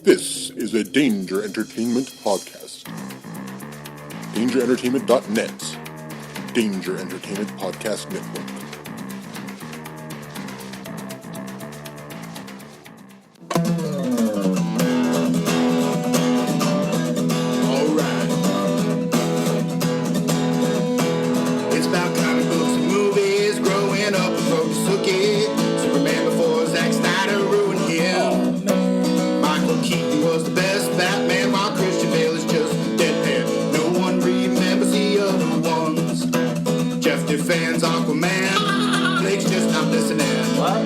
This is a Danger Entertainment podcast. DangerEntertainment.net. Danger Entertainment Podcast Network. Alright. It's about comic books and movies. Growing up with folks took it. Superman before Zack Snyder ruined him. Michael Keaton was the best Batman, while Christian Bale is just deadpan. No one remembers the other ones. Jeff defends Aquaman. Blake's just not listening. What?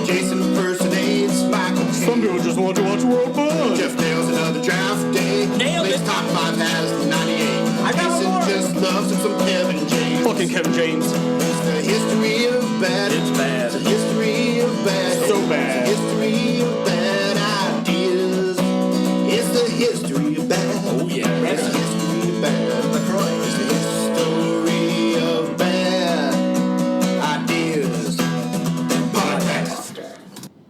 Jason impersonates Michael Keaton. Some people just want to watch World Buzz. Jeff nails another draft day. Nailed Blake's it. top 5 has 98. I got Jason more. just loves him some Kevin James. Fucking Kevin James. It's the history of bad. It's bad. It's the history of bad. So bad. It's the history of bad ideas. It's the history of bad. Oh, yeah. It's the history of bad. It's the history of bad ideas. Podcast.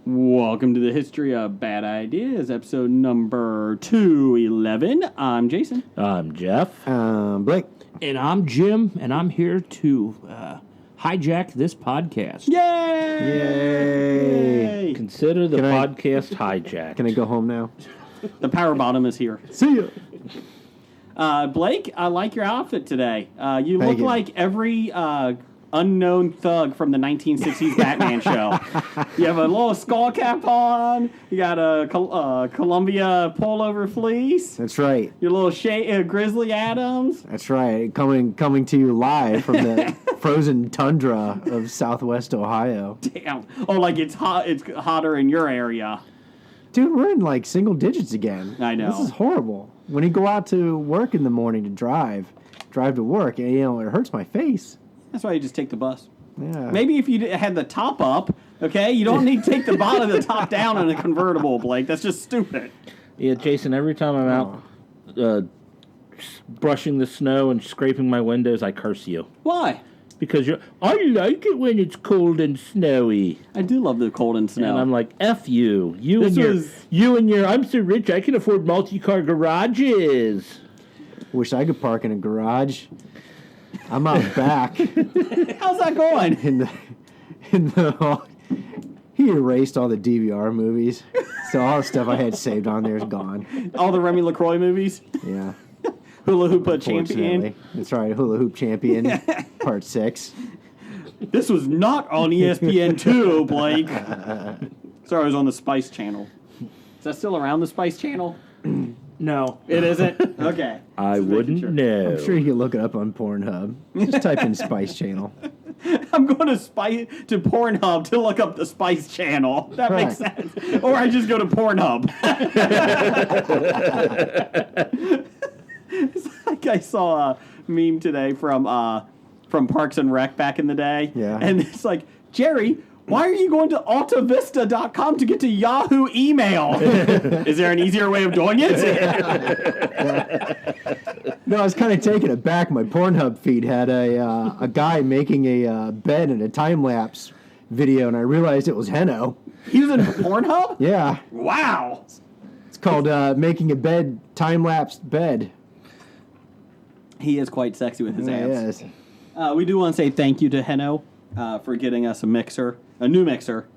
Welcome to the History of Bad Ideas, episode number 211. I'm Jason. I'm Jeff. Blake. And I'm Jim, and I'm here to hijack this podcast. Yay! Consider the Can I- podcast hijacked. Can I go home now? The power bottom is here. See ya. Blake, I like your outfit today. You Thank look you. like every unknown thug from the 1960s Batman show. You have a little skull cap on. You got a Columbia pullover fleece. That's right. Your little Grizzly Adams. That's right. Coming to you live from the frozen tundra of Southwest Ohio. Damn. Oh, like it's hot. It's hotter in your area. Dude, we're in like single digits again. I know. This is horrible. When you go out to work in the morning to drive to work, and it hurts my face. That's why you just take the bus. Yeah. Maybe if you had the top up, okay? You don't need to take the bottom of the top down in a convertible, Blake. That's just stupid. Yeah, Jason, every time I'm out brushing the snow and scraping my windows, I curse you. Why? Because I like it when it's cold and snowy. I do love the cold and snow. And I'm like, F you. You This and your, I'm so rich, I can afford multi-car garages. Wish I could park in a garage. I'm out back How's that going? in the. He erased all the DVR movies, so all the stuff I had saved on there is gone. All the Remy LaCroix movies? Yeah. Hula Hoop Champion? Unfortunately. That's right, Hula Hoop Champion, Part 6. This was not on ESPN2, Blake. Sorry, I was on the Spice Channel. Is that still around, the Spice Channel? No. It isn't? Okay. I Just making wouldn't sure. know. I'm sure you can look it up on Pornhub. Just type in Spice Channel. I'm going to Pornhub to look up the Spice Channel. That makes sense. Or I just go to Pornhub. It's like I saw a meme today from Parks and Rec back in the day. Yeah. And it's like, Jerry, why are you going to altavista.com to get to Yahoo email? Is there an easier way of doing it? No, I was kind of taken aback. My Pornhub feed had a guy making a bed in a time-lapse video, and I realized it was Heno. He was in Pornhub? Yeah. Wow. It's called Making a Bed, Time-Lapse Bed. He is quite sexy with his abs. Yes. We do want to say thank you to Heno for getting us a new mixer.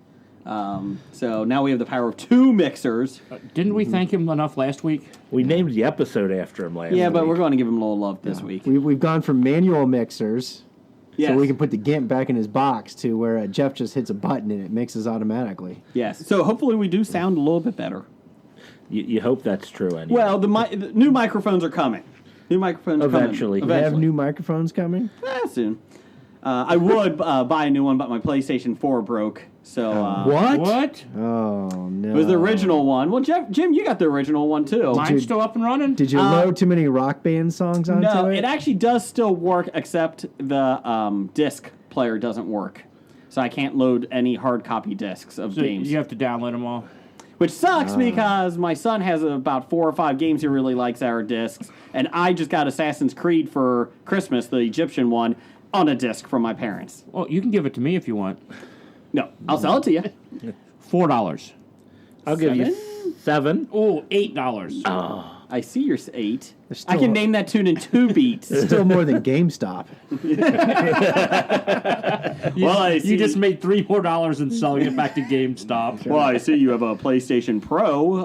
So now we have the power of 2 mixers. Didn't we thank him enough last week? We named the episode after him last Yeah, but week. we're going to give him a little love this week. We've gone from manual mixers, Yes. so we can put the GIMP back in his box, to where Jeff just hits a button and it mixes automatically. Yes. So hopefully we do sound a little bit better. You hope that's true anyway. Well, the new microphones are coming. New microphones Eventually. coming. We have new microphones coming? Soon. I would buy a new one, but my PlayStation 4 broke. So What? Oh, no. it was the original one. Well, Jim, you got the original one too. Mine's still up and running? Did you load too many Rock Band songs onto No, it? it actually does still work, except the disc player doesn't work. So I can't load any hard copy discs of So games. you have to download them all? Which sucks because my son has about 4 or 5 games he really likes that are discs, and I just got Assassin's Creed for Christmas, the Egyptian one, on a disc from my parents. Well, you can give it to me if you want. No, I'll sell it to you. $4. $7? I'll give you $7. Oh, $8. I see your 8. There's I can still- name that tune in 2 beats. Still more than GameStop. You just made $3 more and selling it back to GameStop. Well, I see you have a PlayStation Pro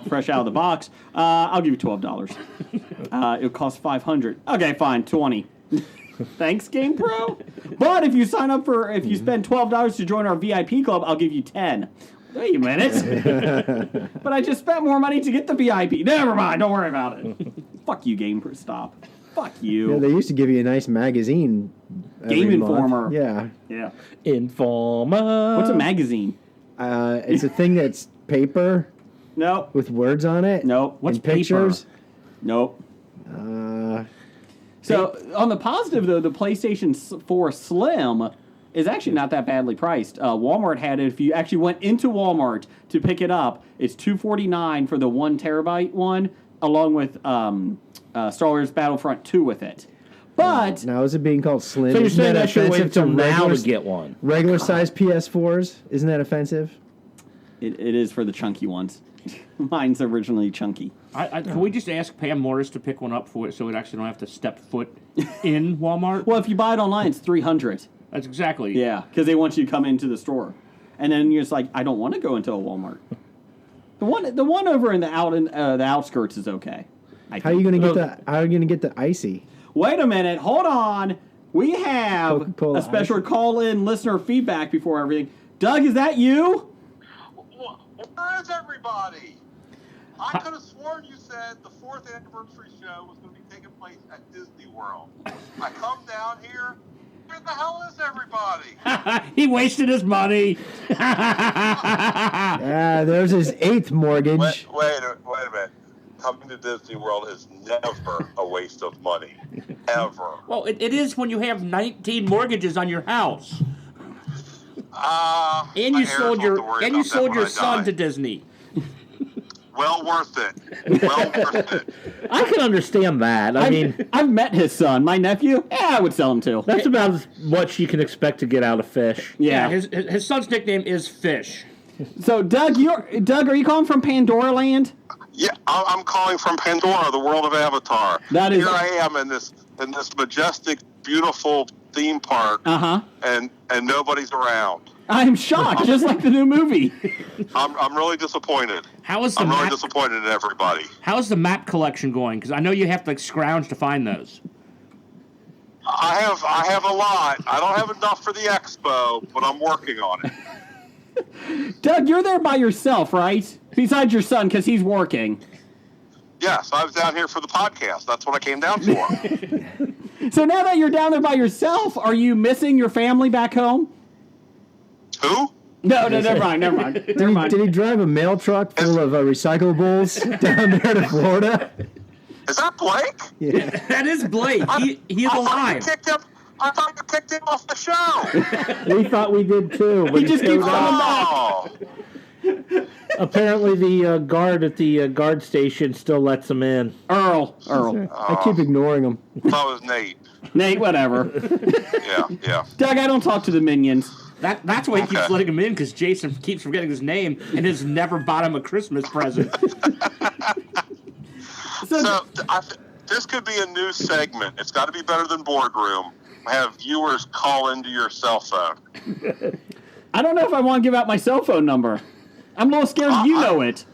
fresh out of the box. I'll give you $12. It would cost $500. Okay, fine, $20. Thanks, Game Pro. But if you sign up if you spend $12 to join our VIP club, I'll give you $10. Wait a minute. But I just spent more money to get the VIP. Never mind. Don't worry about it. Fuck you, Game Pro. Stop. Fuck you. Yeah, they used to give you a nice magazine. Game every month. Informer. Yeah. Yeah. Informer. What's a magazine? It's a thing that's paper Nope. with words on it. Nope. What's and pictures. Nope. So on the positive though, the PlayStation 4 Slim is actually not that badly priced. Walmart had it. If you actually went into Walmart to pick it up, it's $249 for the 1 terabyte one, along with Star Wars Battlefront 2 with it. But Now is it being called slim? So you're Isn't saying that I should wait offensive until now regular, to get one? regular size PS4s? Isn't that offensive? it is for the chunky ones. Mine's originally chunky. Can we just ask Pam Morris to pick one up for it so it actually don't have to step foot in Walmart? Well, if you buy it online, it's $300. That's exactly. Yeah, because they want you to come into the store, and then you're just like, I don't want to go into a Walmart. The one over in the outskirts is okay. How are you gonna get the icy? Wait a minute, hold on. We have Coca-Cola a special Icy. call-in listener feedback before everything. Doug, is that you? Where is everybody? I could have sworn you said the 4th anniversary show was going to be taking place at Disney World. I come down here. Where the hell is everybody? He wasted his money. There's his 8th mortgage. Wait a minute. Coming to Disney World is never a waste of money. Ever. Well, it is when you have 19 mortgages on your house. And my you heirs sold don't have to worry your about that when I son die. to Disney. Well worth it. Well worth it. I can understand that. I mean, I've met his son, my nephew. Yeah, I would sell him to. that's about as much you can expect to get out of Fish. Yeah. His son's nickname is Fish. So, Doug, are you calling from Pandora Land? Yeah, I'm calling from Pandora, the world of Avatar. That is- Here I am in this majestic, beautiful theme park, and nobody's around. I'm shocked, just like the new movie. I'm really disappointed. How is the I'm really map? disappointed in everybody. How's the map collection going? Because I know you have to scrounge to find those. I have a lot. I don't have enough for the expo, but I'm working on it. Doug, you're there by yourself, right? Besides your son, because he's working. Yes, I was down here for the podcast. That's what I came down for. So now that you're down there by yourself, are you missing your family back home? Who? No, never mind. Did he drive a mail truck full of recyclables down there to Florida? Is that Blake? Yeah. That is Blake. He is alive. I thought you kicked him off the show. We thought we did too. But He just keeps coming back. Oh, Apparently, the guard at the guard station still lets him in. Earl. I keep ignoring him. that was Nate. Nate, whatever. Yeah. Doug, I don't talk to the minions. That's why he keeps Okay. letting him in, because Jason keeps forgetting his name and has never bought him a Christmas present. So this could be a new segment. It's got to be better than Boardroom. Have viewers call into your cell phone. I don't know if I want to give out my cell phone number. I'm a little scared you know it.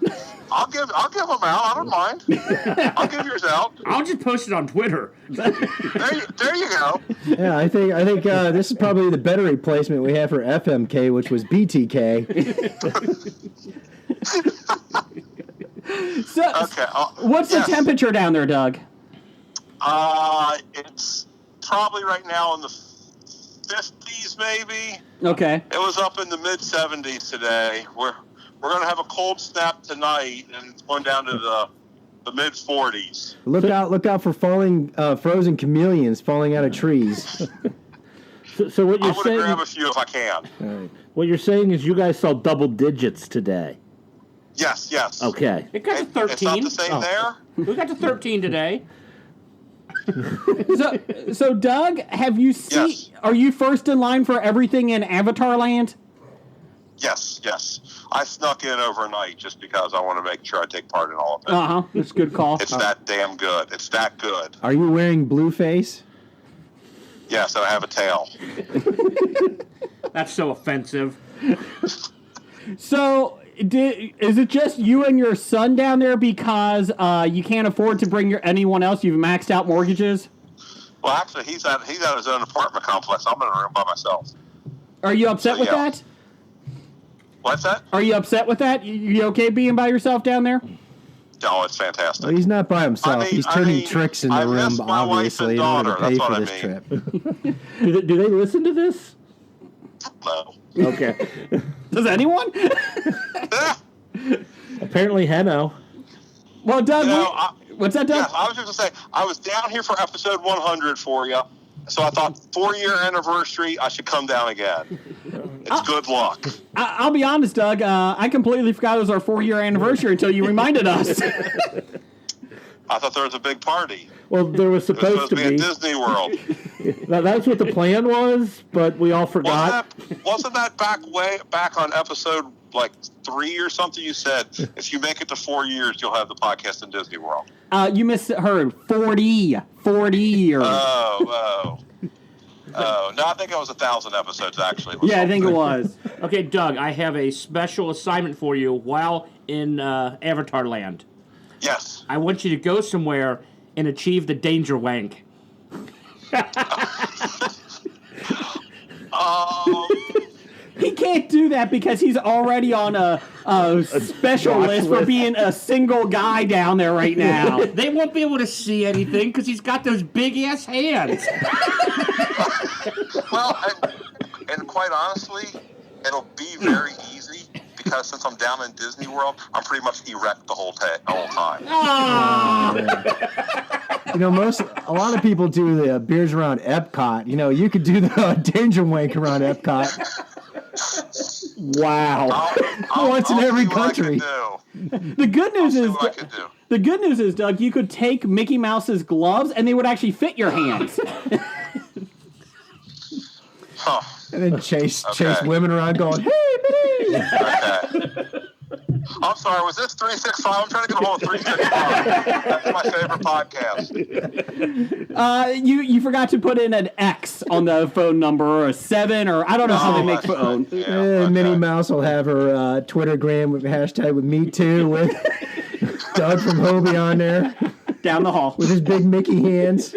I'll give them out. I don't mind. I'll give yours out. I'll just post it on Twitter. There you go. Yeah, I think this is probably the better replacement we have for FMK, which was BTK. So, Okay. what's yes. the temperature down there, Doug? It's probably right now in the 50s, maybe. Okay. It was up in the mid 70s today. We're going to have a cold snap tonight, and it's going down to the mid 40s. Look out for falling frozen chameleons falling out of trees. So what I'm you're going to saying? grab a few if I can. What you're saying is you guys saw double digits today. Yes. Okay. It got to 13. It's not the same there. We got to 13 today. So Doug, have you seen? Yes. Are you first in line for everything in Avatar Land? Yes. I snuck in overnight just because I want to make sure I take part in all of it. That's a good call. It's that damn good. It's that good. Are you wearing blue face? Yes, and I have a tail. That's so offensive. So, is it just you and your son down there because you can't afford to bring anyone else? You've maxed out mortgages? Well, actually, he's at his own apartment complex. I'm in a room by myself. Are you upset with yeah. that? What's that? Are you upset with that? You okay being by yourself down there? No, it's fantastic. Well, he's not by himself. I mean- He's turning I mean, tricks in the I room, miss my wife obviously, and in order to daughter. pay That's for what I this mean. trip. Do they listen to this? No. Okay. Does anyone? Apparently, Heno. Well, Doug, what's that, Doug? Yes, I was just going to say, I was down here for episode 100 for you, so I thought 4-year anniversary, I should come down again. It's good luck. I'll be honest, Doug. I completely forgot it was our 4-year anniversary until you reminded us. I thought there was a big party. Well, there was It was supposed to be at be. Disney World. That's what the plan was, but we all forgot. Wasn't that back on episode like 3 or something? You said if you make it to 4 years, you'll have the podcast in Disney World. You misheard. 40 years. Oh, no, I think it was 1,000 episodes, actually. Yeah, I think it was. Okay, Doug, I have a special assignment for you while in Avatar Land. Yes. I want you to go somewhere and achieve the danger wank. He can't do that because he's already on a special list for being a single guy down there right now. They won't be able to see anything because he's got those big-ass hands. Well, and quite honestly, it'll be very easy because since I'm down in Disney World, I'm pretty much erect the whole time. You know, a lot of people do the beers around Epcot. You know, you could do the danger wank around Epcot. Wow. Once in every country. The good news is, the good news is, Doug, you could take Mickey Mouse's gloves and they would actually fit your hands. Huh. And then chase women around going, hey, Minnie! Okay. I'm sorry, was this 365? I'm trying to get a hold of 365. That's my favorite podcast. You forgot to put in an X on the phone number or a 7 or I don't know how they make phone. Right. Yeah, Minnie Mouse will have her Twittergram with hashtag with me too with Doug from Hobie on there Down the hall. with his big Mickey hands.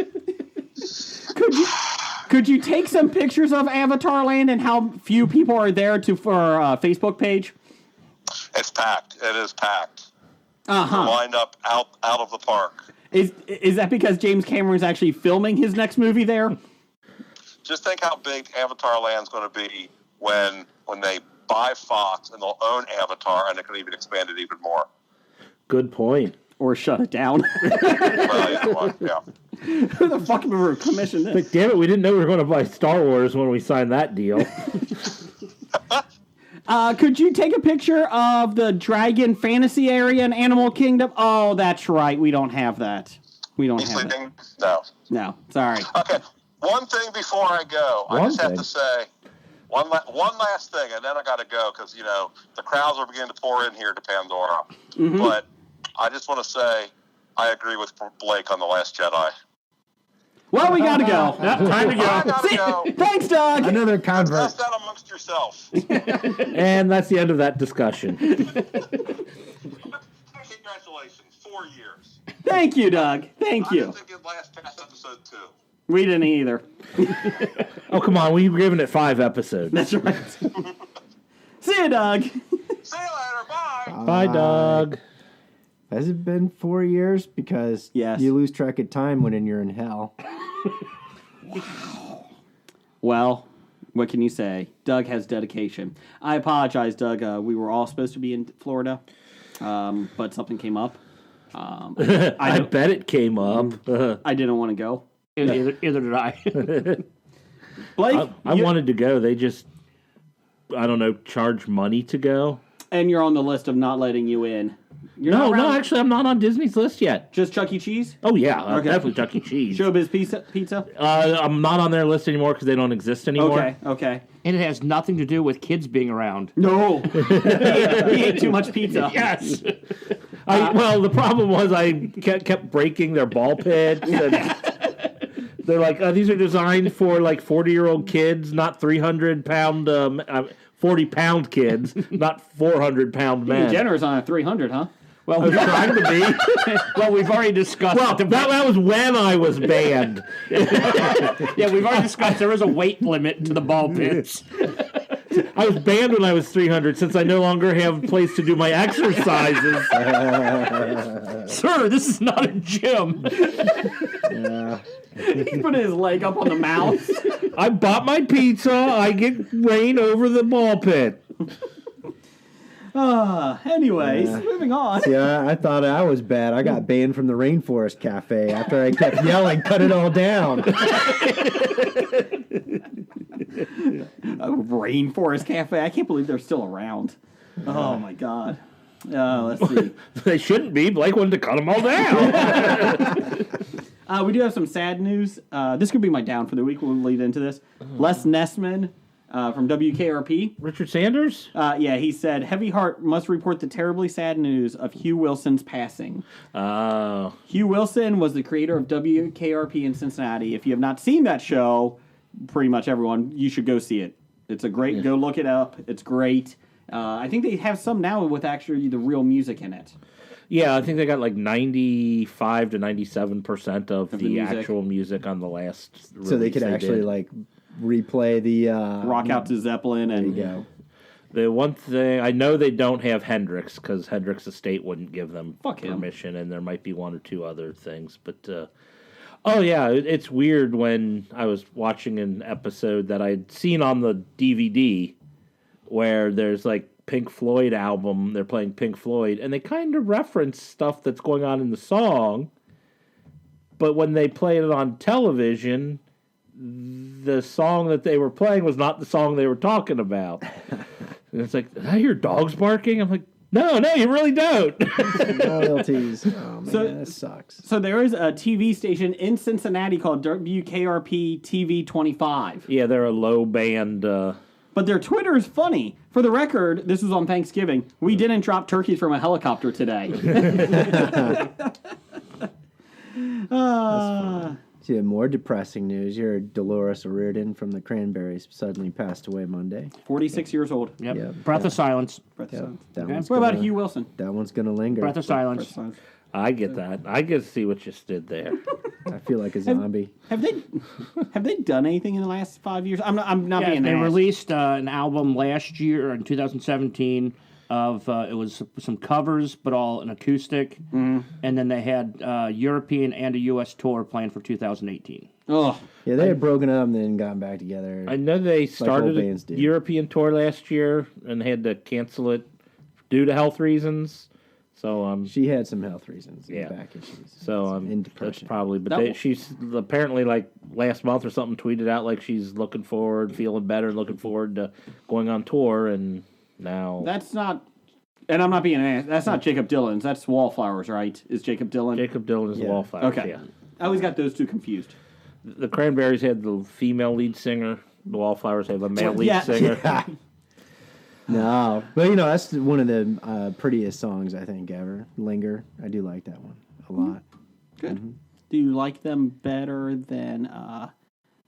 Could you take some pictures of Avatar Land and how few people are there for our Facebook page? It's packed. It is packed. Uh-huh. We're lined up out of the park. Is that because James Cameron's actually filming his next movie there? Just think how big Avatar Land's going to be when they buy Fox and they'll own Avatar and they can even expand it even more. Good point. Or shut it down. Well, either one, yeah. Who the fuck ever commissioned this? Like, damn it, we didn't know we were going to buy Star Wars when we signed that deal. Could you take a picture of the Dragon Fantasy area in Animal Kingdom? Oh, that's right. We don't have that. We don't You have that. sleeping? No. No, sorry. Okay. One thing before I go, I just have to say one last thing, and then I got to go because the crowds are beginning to pour in here to Pandora. Mm-hmm. But I just want to say I agree with Blake on The Last Jedi. Well, we gotta go. Time to go. I gotta go. Thanks, Doug. Another convert. Discuss that amongst yourself. And that's the end of that discussion. Congratulations, 4 years. Thank you, Doug. Thank I you. didn't think it'd last past episode 2. We didn't either. Oh, come on. We've given it 5 episodes. That's right. See you, Doug. See you later. Bye. Bye, Doug. Has it been 4 years? Because Yes. you lose track of time when you're in hell. Well, what can you say? Doug has dedication. I apologize, Doug. We were all supposed to be in Florida, but something came up. I bet it came up. I didn't want to go. Either did I. Blake, I wanted to go. They just, I don't know, charge money to go. and you're on the list of not letting you in. You're No, not no, around- actually, I'm not on Disney's list yet. Just Chuck E. Cheese? Oh, yeah, Okay. definitely Chuck E. Cheese. Showbiz Pizza? I'm not on their list anymore because they don't exist anymore. Okay. And it has nothing to do with kids being around. No. he ate too much pizza. Yes. Well, the problem was I kept breaking their ball pits. And they're like, these are designed for like 40-year-old kids, not 300-pound, 40-pound kids, not 400-pound men. Generous on a 300, huh? Well, I was trying to be. well, we've already discussed. Well, that was when I was banned. Yeah, we've already discussed there is a weight limit to the ball pits. I was banned when I was 300 since I no longer have a place to do my exercises. Sir, this is not a gym. He put his leg up on the mouse. I bought my pizza. I get rain over the ball pit. Anyways, moving on. Yeah, I thought I was bad. I got banned from the Rainforest Cafe after I kept yelling, "Cut it all down!" Rainforest Cafe. I can't believe they're still around. Oh my god. Let's see. They shouldn't be. Blake wanted to cut them all down. We do have some sad news. This could be my down for the week. We'll lead into this. Les Nessman from WKRP. Richard Sanders? He said, "Heavy heart must report the terribly sad news of Hugh Wilson's passing." Hugh Wilson was the creator of WKRP in Cincinnati. If you have not seen that show, pretty much everyone, you should go see it. It's a great, go look it up. It's great. I think they have some now with actually the real music in it. Yeah, I think they got like 95 to 97% of the music. Actual music on the last release. So they could actually like replay the Rock Out to Zeppelin and There you go. The one thing I know they don't have Hendrix because Hendrix Estate wouldn't give them Fuck him. permission, and there might be one or two other things. But it's weird when I was watching an episode that I'd seen on the DVD where there's like Pink Floyd album. They're playing Pink Floyd, and they kind of reference stuff that's going on in the song. But when they played it on television, the song that they were playing was not the song they were talking about. And it's like, did I hear dogs barking? I'm like, no, you really don't. Royalties. Oh man, that sucks. So there is a TV station in Cincinnati called WKRP TV 25. Yeah, they're a low band. But their Twitter is funny. For the record, this was on Thanksgiving. We didn't drop turkeys from a helicopter today. See, more depressing news. Your Dolores O'Riordan from the Cranberries suddenly passed away Monday. 46 years old. Yep. Yeah. Breath of silence. That Okay. one's What about gonna- Hugh Wilson? That one's gonna linger. Breath of silence. I get that. I get to see what you just did there. I feel like a zombie. Have they done anything in the last 5 years? I'm not Yeah, being they an ass. released an album last year in 2017 of it was some covers, but all an acoustic, and then they had European and a U.S. tour planned for 2018. Ugh. Yeah, they had broken up and then gotten back together. I know they started bands a do. European tour last year and had to cancel it due to health reasons. So She had some health reasons, Yeah. back issues. So and that's depression. probably. But That- she's apparently like last month or something tweeted out like she's looking forward, feeling better, and looking forward to going on tour. And now That's not. And I'm not being an ass. That's not Jacob Dylan's. That's Wallflowers, right? Is Jacob Dylan? Jacob Dylan is Yeah. Wallflowers. Okay. Yeah. I always got those two confused. The Cranberries had the female lead singer. The Wallflowers have a male lead Yeah. singer. No, but that's one of the prettiest songs I think ever. Linger. I do like that one a lot. Good. Do you like them better than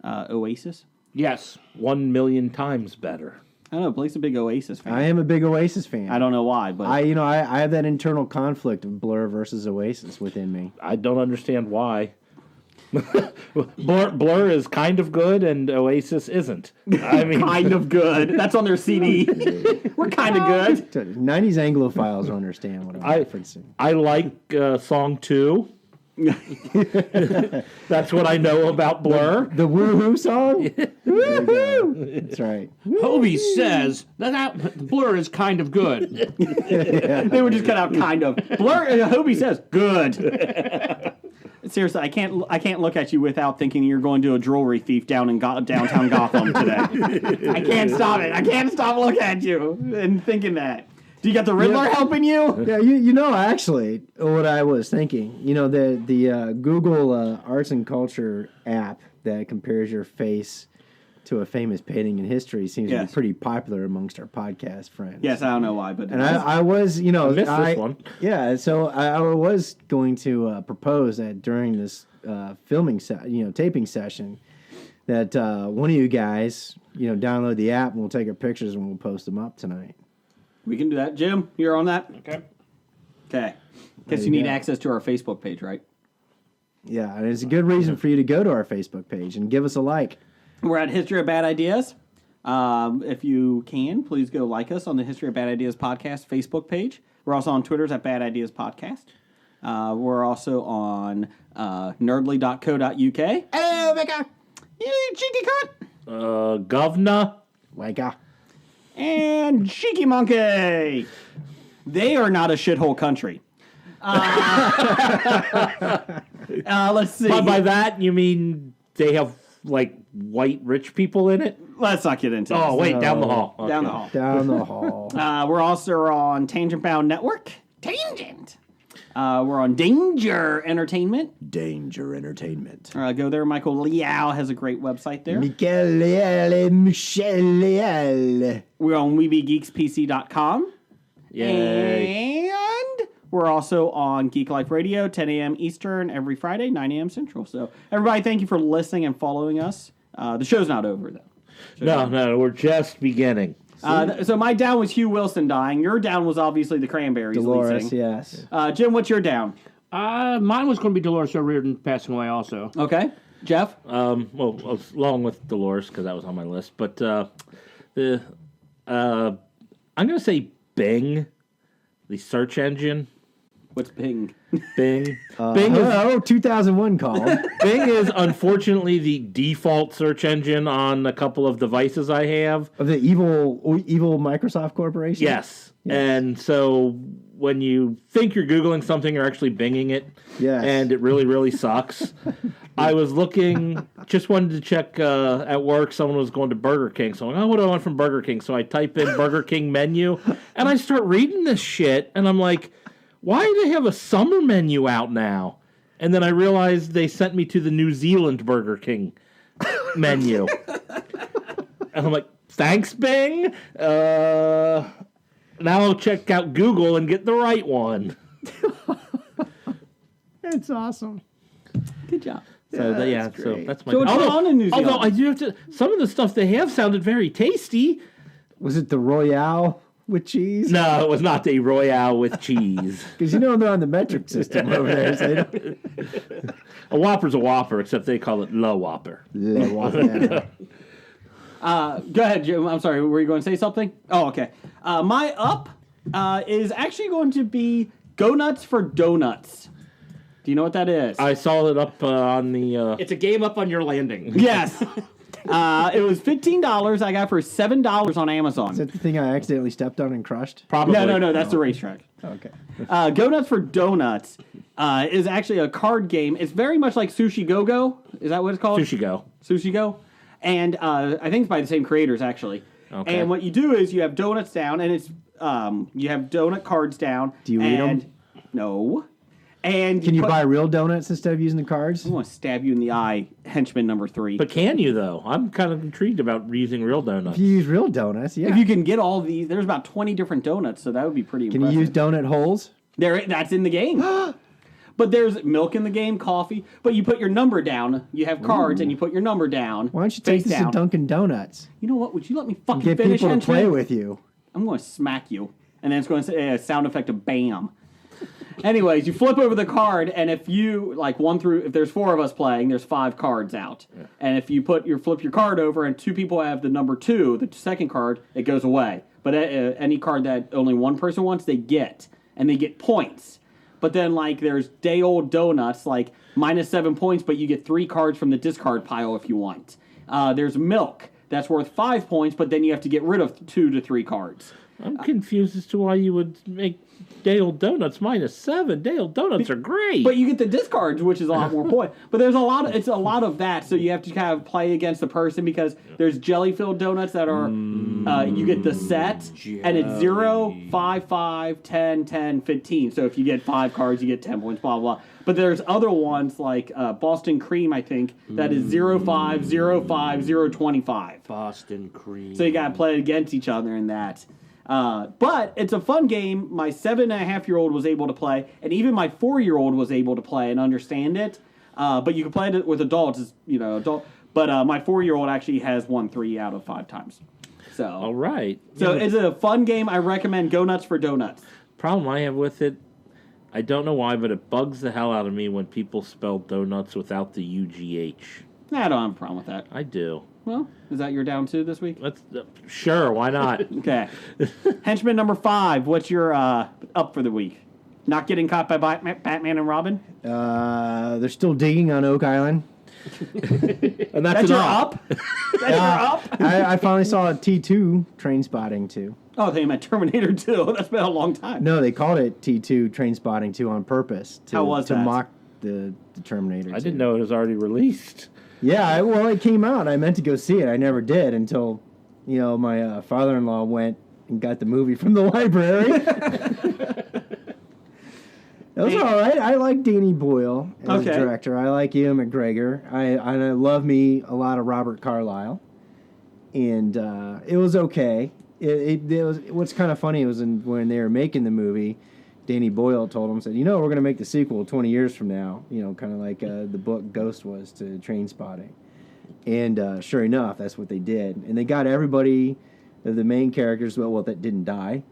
Oasis? Yes. 1 million times better. I don't know. Blake's a big Oasis fan. I am a big Oasis fan. I don't know why, but I have that internal conflict of Blur versus Oasis within me. I don't understand why. Blur is kind of good and Oasis isn't. I mean, kind of good. That's on their CD. We're kind of good. 90s Anglophiles don't understand what I'm referencing. I like song 2. That's what I know about Blur. The Woohoo song? Woohoo! That's right. Hobie says that Blur is kind of good. They would just cut out kind of. Blur. Hobie says good. Seriously, I can't look at you without thinking you're going to a jewelry thief down in downtown Gotham today. I can't stop it. I can't stop looking at you and thinking that. Do you got the Riddler helping you? Yeah, you know, actually, what I was thinking, you know, the Google Arts and Culture app that compares your face to a famous painting in history seems to be pretty popular amongst our podcast friends. Yes, I don't know why, but... And I was, you know... I missed this one. Yeah, so I was going to propose that during this taping session, that one of you guys, you know, download the app and we'll take our pictures and we'll post them up tonight. We can do that. Jim, you're on that? Okay. Okay. Guess you need access to our Facebook page, right? Yeah, and it's a good reason for you to go to our Facebook page and give us a like. We're at History of Bad Ideas. If you can, please go like us on the History of Bad Ideas podcast Facebook page. We're also on Twitter's at Bad Ideas Podcast. We're also on nerdly.co.uk. Hello, Becca. You cheeky cunt. Governor. Wanker. And Cheeky Monkey. They are not a shithole country. Let's see. By that, you mean they have, like, white rich people in it? Let's not get into Oh, this. wait, down the hall. Okay. Down the hall. Down the hall. We're also on Tangent Bound Network. Tangent. We're on Danger Entertainment. Danger Entertainment. Go there. Michael Liao has a great website there. Michel Leal. We're on WeBeGeeksPC.com. Yay. And we're also on Geek Life Radio, 10 a.m. Eastern every Friday, 9 a.m. Central. So, everybody, thank you for listening and following us. The show's not over, though. No, we're just beginning. So my down was Hugh Wilson dying. Your down was obviously the Cranberries Dolores, leasing. yes. Jim, what's your down? Mine was going to be Dolores O'Riordan passing away also. Okay. Jeff? Well, along with Dolores, because that was on my list. But I'm going to say Bing, the search engine. What's Bing? Bing. Bing is... Hello, 2001 call. Bing is unfortunately the default search engine on a couple of devices I have. Of the evil Microsoft Corporation? Yes. And so when you think you're Googling something, you're actually Binging it. Yes. And it really, really sucks. I was looking, just wanted to check at work, someone was going to Burger King. So I'm like, what do I want from Burger King? So I type in Burger King menu, and I start reading this shit, and I'm like, why do they have a summer menu out now? And then I realized they sent me to the New Zealand Burger King menu. And I'm like, thanks, Bing. Now I'll check out Google and get the right one. That's awesome. Good job. So that's so great. that's my. So what's going on in New Zealand? Although I do have to, some of the stuff they have sounded very tasty. Was it the Royale with cheese? No, it was not the Royale with cheese. Because you know they're on the metric system over there. So they don't... A Whopper's a Whopper, except they call it La Whopper. Yeah. Go ahead, Jim. I'm sorry. Were you going to say something? Oh, okay. My up is actually going to be Go Nuts for Donuts. Do you know what that is? I saw it up on the... It's a game up on your landing. Yes. It was $15. I got for $7 on Amazon. Is that the thing I accidentally stepped on and crushed? Probably. No. That's the racetrack. Okay. Go Nuts for Donuts is actually a card game. It's very much like Sushi Go-Go. Is that what it's called? Sushi Go. Sushi Go. And I think it's by the same creators, actually. Okay. And what you do is you have donuts down, and it's you have donut cards down. Do you eat 'em? No. And Can you buy real donuts instead of using the cards? I want to stab you in the eye, henchman number 3. But can you, though? I'm kind of intrigued about using real donuts. If you use real donuts, yeah. if you can get all these, there's about 20 different donuts, so that would be pretty Can impressive. you use donut holes? That's in the game. But there's milk in the game, coffee. But you put your number down. You have cards, and you put your number down. Why don't you take face this down. to Dunkin' Donuts? You know what? Would you let me fucking Get finish, people to henchman? play with you. I'm going to smack you. And then it's going to say a sound effect of bam. Anyways, you flip over the card, and if you, if there's 4 of us playing, there's 5 cards out. Yeah. And if you flip your card over, and 2 people have the number 2, the second card, it goes away. But any card that only one person wants, they get. And they get points. But then, there's day-old donuts, -7 points, but you get 3 cards from the discard pile if you want. There's milk. That's worth 5 points, but then you have to get rid of 2 to 3 cards. I'm confused as to why you would make Dale Donuts -7. Dale Donuts are great. But you get the discards, which is a lot more point. But there's a lot of that, so you have to kind of play against the person because there's jelly-filled donuts that are, you get the set, and it's 0, 5, 5, 10, 10, 15. So if you get 5 cards, you get 10 points, blah, blah. But there's other ones like Boston Cream, I think, that is 0, 5, 0, 5, 0, 25. Boston Cream. So you got to play against each other in that. But it's a fun game. My 7.5-year-old was able to play, and even my 4-year-old was able to play and understand it. But you can play it with adults, But my 4-year-old actually has won 3 out of 5 times. So all right. So it's a fun game. I recommend Go Nuts for Donuts. Problem I have with it, I don't know why, but it bugs the hell out of me when people spell donuts without the UGH. I don't have a problem with that. I do. Well, is that your down 2 this week? Sure, why not? Okay. Henchman number 5, what's your up for the week? Not getting caught by Batman and Robin? They're still digging on Oak Island. And that's your up? That's your up? I finally saw a T2 Train Spotting 2. Oh, they meant Terminator 2. That's been a long time. No, they called it T2 Train Spotting 2 on purpose. How was to that? mock the Terminator 2. I didn't know it was already released. Yeah, well, it came out. I meant to go see it. I never did until, my father-in-law went and got the movie from the library. It was all right. I like Danny Boyle as a director. I like Ian McGregor. I love me a lot of Robert Carlyle. And it was okay. It was, what's kind of funny was when they were making the movie, Danny Boyle told him, said, we're going to make the sequel 20 years from now, kind of like the book Ghost was to Train Spotting. And sure enough, that's what they did. And they got everybody, the main characters, that didn't die.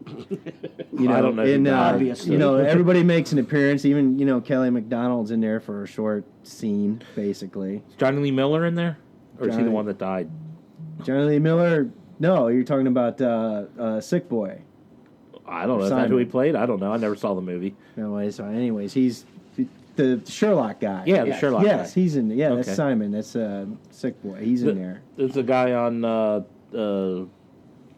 I don't know. And, obviously. everybody makes an appearance. Even, Kelly MacDonald's in there for a short scene, basically. Is Johnny Lee Miller in there? Or is he the Johnny- one that died? Johnny Lee Miller, no, you're talking about Sick Boy. I don't know. Is that Simon. who he played? I don't know. I never saw the movie. Anyways, he's the Sherlock guy. Yeah, the Sherlock guy. Yes, he's in. Yeah, Okay. that's Simon. That's Sick Boy. He's in there. There's a guy on,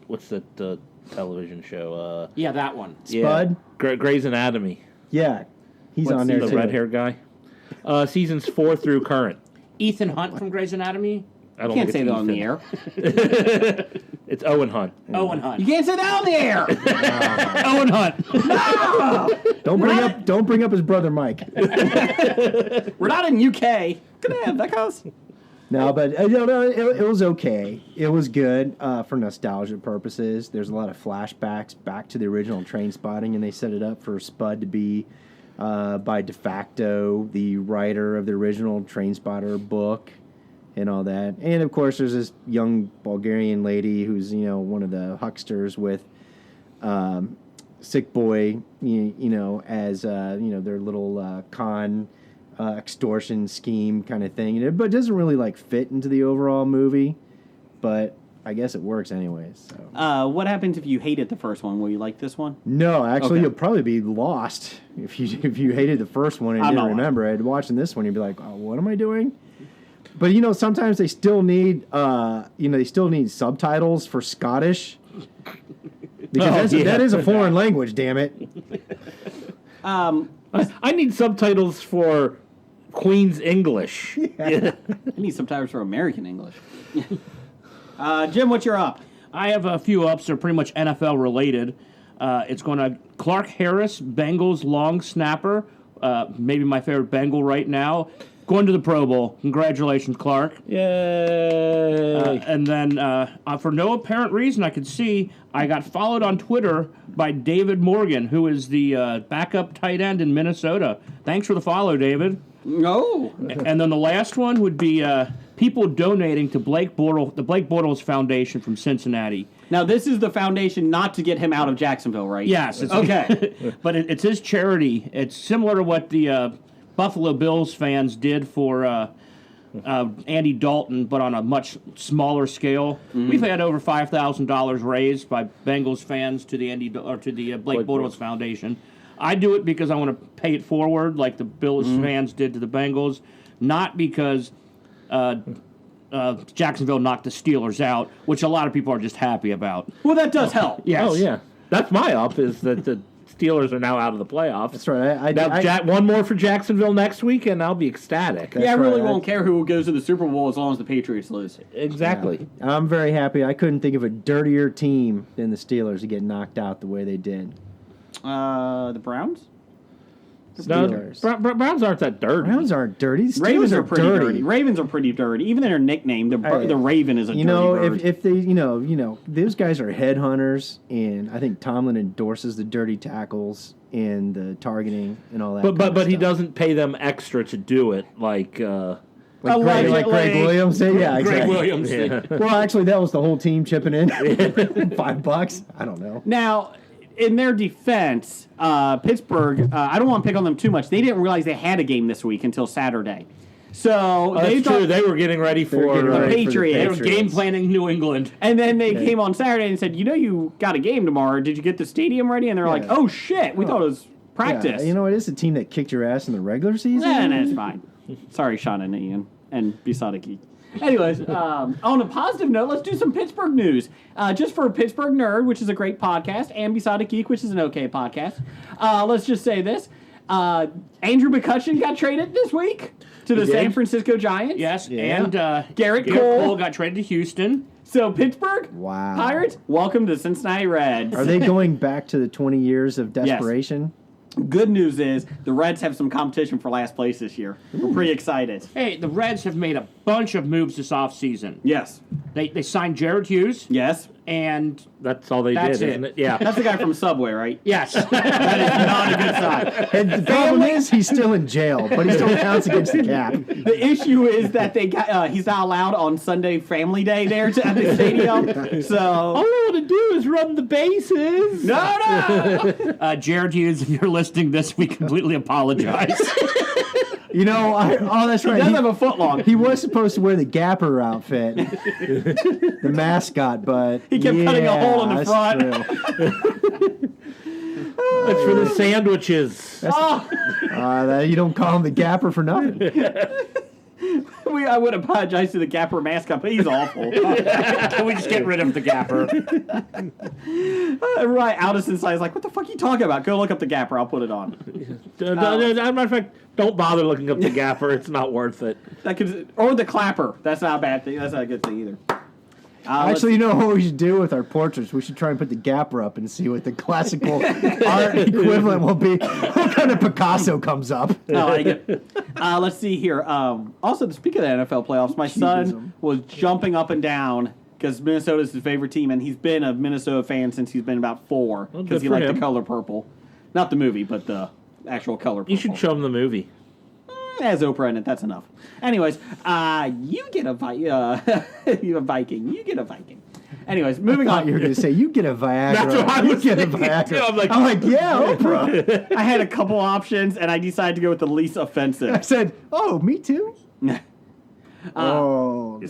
what's that television show? Yeah, that one. Spud? Grey's Anatomy. Yeah, he's What's on there The too. red-haired guy. Seasons 4 through current. Ethan Hunt from Grey's Anatomy. I You don't can't think say it's that on the Ethan. air. It's Owen Hunt. Owen Hunt. You can't say that on the air. Owen Hunt. Don't bring up his brother Mike. We're not in UK. Good to have that goes. No, but it was okay. It was good for nostalgia purposes. There's a lot of flashbacks back to the original Train Spotting, and they set it up for Spud to be, by de facto, the writer of the original Train Spotter book and all that. And, of course, there's this young Bulgarian lady who's, one of the hucksters with Sick Boy, as, their little con extortion scheme kind of thing. But it doesn't really, fit into the overall movie. But I guess it works anyways. So. What happens if you hated the first one? Will you like this one? No, actually, Okay. you'll probably be lost if you hated the first one and I'm didn't not remember it. Watching this one, you'd be like, "Oh, what am I doing?" But sometimes they still need, subtitles for Scottish because that is a foreign language. Damn it! I need subtitles for Queen's English. I need subtitles for American English. Jim, what's your up? I have a few ups. They're pretty much NFL related. It's going to Clark Harris, Bengals long snapper, maybe my favorite Bengal right now, going to the Pro Bowl. Congratulations, Clark. Yay! And then, for no apparent reason I could see, I got followed on Twitter by David Morgan, who is the backup tight end in Minnesota. Thanks for the follow, David. No. And then the last one would be people donating to the Blake Bortles Foundation from Cincinnati. Now, this is the foundation not to get him out of Jacksonville, right? Yes. It's, Okay. But it's his charity. It's similar to what the Buffalo Bills fans did for Andy Dalton, but on a much smaller scale. We've had over $5,000 raised by Bengals fans to the Blake Bortles Foundation. I do it because I want to pay it forward, like the Bills fans did to the Bengals, not because Jacksonville knocked the Steelers out, which a lot of people are just happy about. Well, that does help. Yes. Oh, yeah. That's my up, is that the Steelers are now out of the playoffs. That's right. Now, one more for Jacksonville next week, and I'll be ecstatic. Yeah, I really right. won't care who goes to the Super Bowl as long as the Patriots lose. Exactly. I'm very happy. I couldn't think of a dirtier team than the Steelers to get knocked out the way they did. The Browns? No, Steelers. Browns aren't that dirty. Browns aren't dirty. Steelers Ravens are pretty dirty. Ravens are pretty dirty. Even their nickname, the Raven, is a dirty bird. if they, those guys are headhunters, and I think Tomlin endorses the dirty tackles and the targeting and all that. But he doesn't pay them extra to do it, like like Greg Williams. Yeah, exactly. Greg Williams. Yeah. Well, actually, that was the whole team chipping in. $5. I don't know. Now, in their defense, Pittsburgh, I don't want to pick on them too much. They didn't realize they had a game this week until Saturday. So that's true. They were getting ready for the Patriots. They were game planning New England. And then they came on Saturday and said, you got a game tomorrow. Did you get the stadium ready? And they're like, oh, shit. We thought it was practice. Yeah, you know, it is a team that kicked your ass in the regular season. No, it's fine. Sorry, Sean and Ian. And Besada Geek. Anyways, on a positive note, let's do some Pittsburgh news. Just for Pittsburgh Nerd, which is a great podcast, and Besada Geek, which is an okay podcast. Let's just say this. Andrew McCutcheon got traded this week to the San Francisco Giants. Yes, Yeah. and Garrett Cole got traded to Houston. So Pittsburgh Wow. Pirates, welcome to Cincinnati Reds. Are they going back to the 20 years of desperation? Good news is the Reds have some competition for last place this year. We're pretty excited. Hey, the Reds have made a bunch of moves this offseason. Yes. They signed Jared Hughes, Yes. and That's all they That's did, it. isn't it? Yeah. That's the guy from Subway, right? yes. That is not a good sign. And the problem is he's still in jail, but he still counts against the cap. The issue is that they got he's not allowed on Sunday Family Day there at the stadium. All So I want to do is run the bases. no. Jared Hughes, if you're listening this, we completely apologize. You know, that's He right. doesn't have a foot long. He was supposed to wear the Gapper outfit, the mascot, but He kept cutting a hole in the that's front. true. That's for the sandwiches. You don't call him the Gapper for nothing. I would apologize to the Gapper mascot, but he's awful. Can we just get rid of the Gapper? Right, Aldison's like, what the fuck are you talking about? Go look up the Gapper. I'll put it on. As a matter of fact, don't bother looking up the Gapper. It's not worth it. Or the Clapper. That's not a bad thing. That's not a good thing either. Actually, you know what we should do with our portraits? We should try and put the Gapper up and see what the classical art equivalent will be. What kind of Picasso comes up? I like it. Let's see here. Also, speaking of the NFL playoffs, my son was jumping up and down because Minnesota's his favorite team, and he's been a Minnesota fan since he's been about 4 Well, because good he for liked him. the color purple. Not the movie, but the actual color purple. You should show him the movie. Has Oprah in it. That's enough. Anyways, you get a you a Viking. You get a Viking. Anyways, moving I thought on. you were going to say, you get a Viagra. That's what I You was get a thinking, Viagra. too. I'm like, yeah, Oprah. I had a couple options, and I decided to go with the least I offensive. said, oh, me too? So,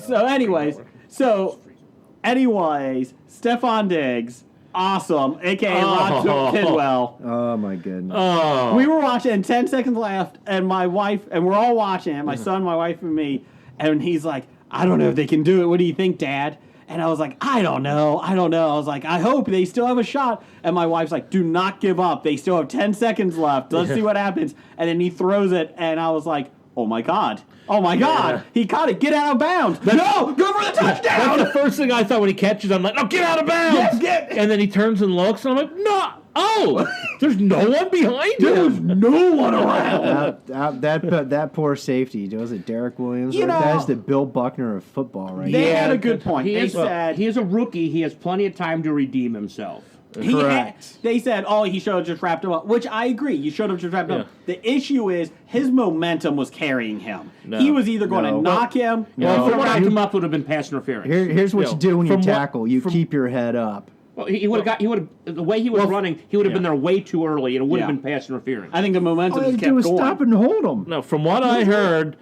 anyways, Stephon Diggs, awesome, a.k.a. Rod Kidwell. Oh, my goodness. Oh. We were watching, and 10 seconds left, and my wife, and we're all watching it, my son, my wife, and me, and he's like, I don't know if they can do it. What do you think, Dad? And I was like, I don't know. I was like, I hope they still have a shot. And my wife's like, do not give up. They still have 10 seconds left. Let's see what happens. And then he throws it, and I was like, oh, my God. Oh, my God. He caught it. Get out of bounds. No, go for the touchdown. That's the first thing I thought when he catches. I'm like, no, get out of bounds. Yes, get. And then he turns and looks, and I'm like, no. Oh, there's no one behind There's him. no one around. That poor safety. Was it Derek Williams? You know- That is the Bill Buckner of football right They now. had a good point. He They is said... he is a rookie. He has plenty of time to redeem himself. They said, oh, he should have just wrapped him up, which I agree. You should have just wrapped him up. The issue is his momentum was carrying him. No. He was either going to No. knock him. Well, if No. it wrapped him up, would have been pass interference. Here's what you do when you from what- tackle. You keep your head up. Well, he would have the way he was running. He would have been there way too early, and it would have been pass interference. I think the momentum All you just do kept is going. stop and hold them. No, from what I heard,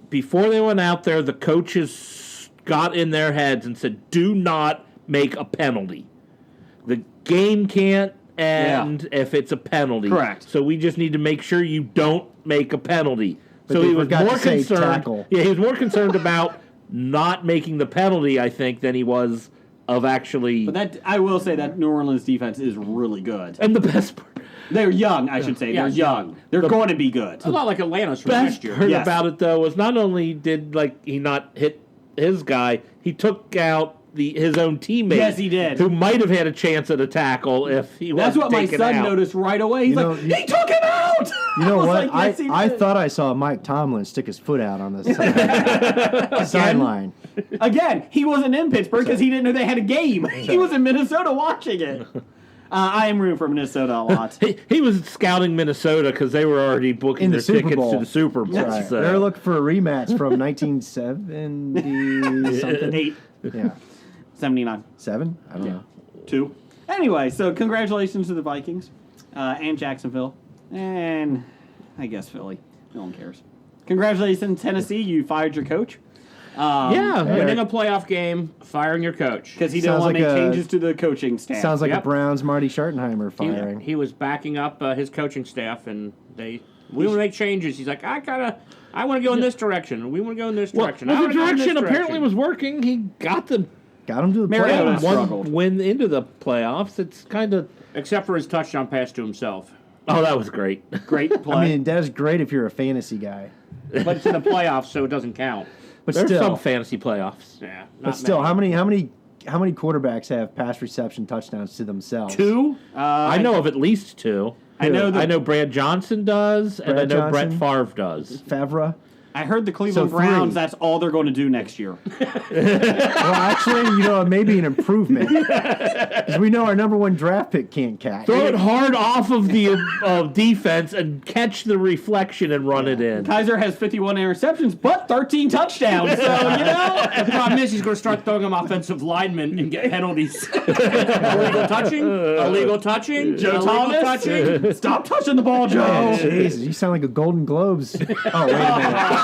before they went out there, the coaches got in their heads and said, do not make a penalty. The game can't end if it's a penalty. Correct. So we just need to make sure you don't make a penalty. So they he was forgot more to say concerned. tackle. Yeah, he was more concerned about not making the penalty, I think, than he was of actually. But that I will say that New Orleans defense is really good. And the best part. They're young, I should say. Yeah, They're young. They're going to be good. It's a lot like Atlanta's from Best last year. part Yes. about it though was not only did he not hit his guy, he took out his own teammate. Yes, he did. Who might have had a chance at a tackle if he was. That's what my taken son out. noticed right away. He's know, like, he took him out! You know I was what? like, yes, he I did. thought I saw Mike Tomlin stick his foot out on the sideline. Again, he wasn't in Pittsburgh because he didn't know they had a game. He was in Minnesota watching it. I am rooting for Minnesota a lot. He was scouting Minnesota because they were already booking In the their Super tickets Bowl. to the Super Bowl. Right. So. They're looking for a rematch from 1970 something. 8, Yeah, 79, 7. I don't know. 2. Anyway, so congratulations to the Vikings and Jacksonville. And I guess Philly. No one cares. Congratulations, Tennessee. You fired your coach. Yeah, Winning a playoff game, firing your coach. Because he didn't Sounds want to like make a- changes to the coaching staff. Sounds like a Yep. Browns Marty Schottenheimer firing. He was backing up his coaching staff, and we want to make changes. He's like, I want to go in this direction. We want to go in this direction. I Well, the wanna go in this direction apparently direction." was working. He got them Got him to the Mariota playoffs. struggled. one win into the playoffs. It's kind of. Except for his touchdown pass to himself. Oh, that was great. Great play. I mean, that is great if you're a fantasy guy. But it's in the playoffs, so it doesn't count. But There's still, some fantasy playoffs. Yeah. but still, how many quarterbacks have pass reception touchdowns to themselves? 2? I know of at least 2. I know I know Brad Johnson does, and I Brad know Brett Johnson? Favre does. Favre. I heard the Cleveland So Browns, 3. that's all they're going to do next year. Well, actually, it may be an improvement because we know our number 1 draft pick can't catch. Throw it hard off of the defense and catch the reflection and run it in. Kaiser has 51 interceptions, but 13 touchdowns. So, The problem is he's going to start throwing them offensive linemen and get penalties. Illegal touching. Joe illegal Thomas, touching. stop touching the ball, Joe. Oh, Jesus, you sound like a Golden Globes. Oh, wait a minute.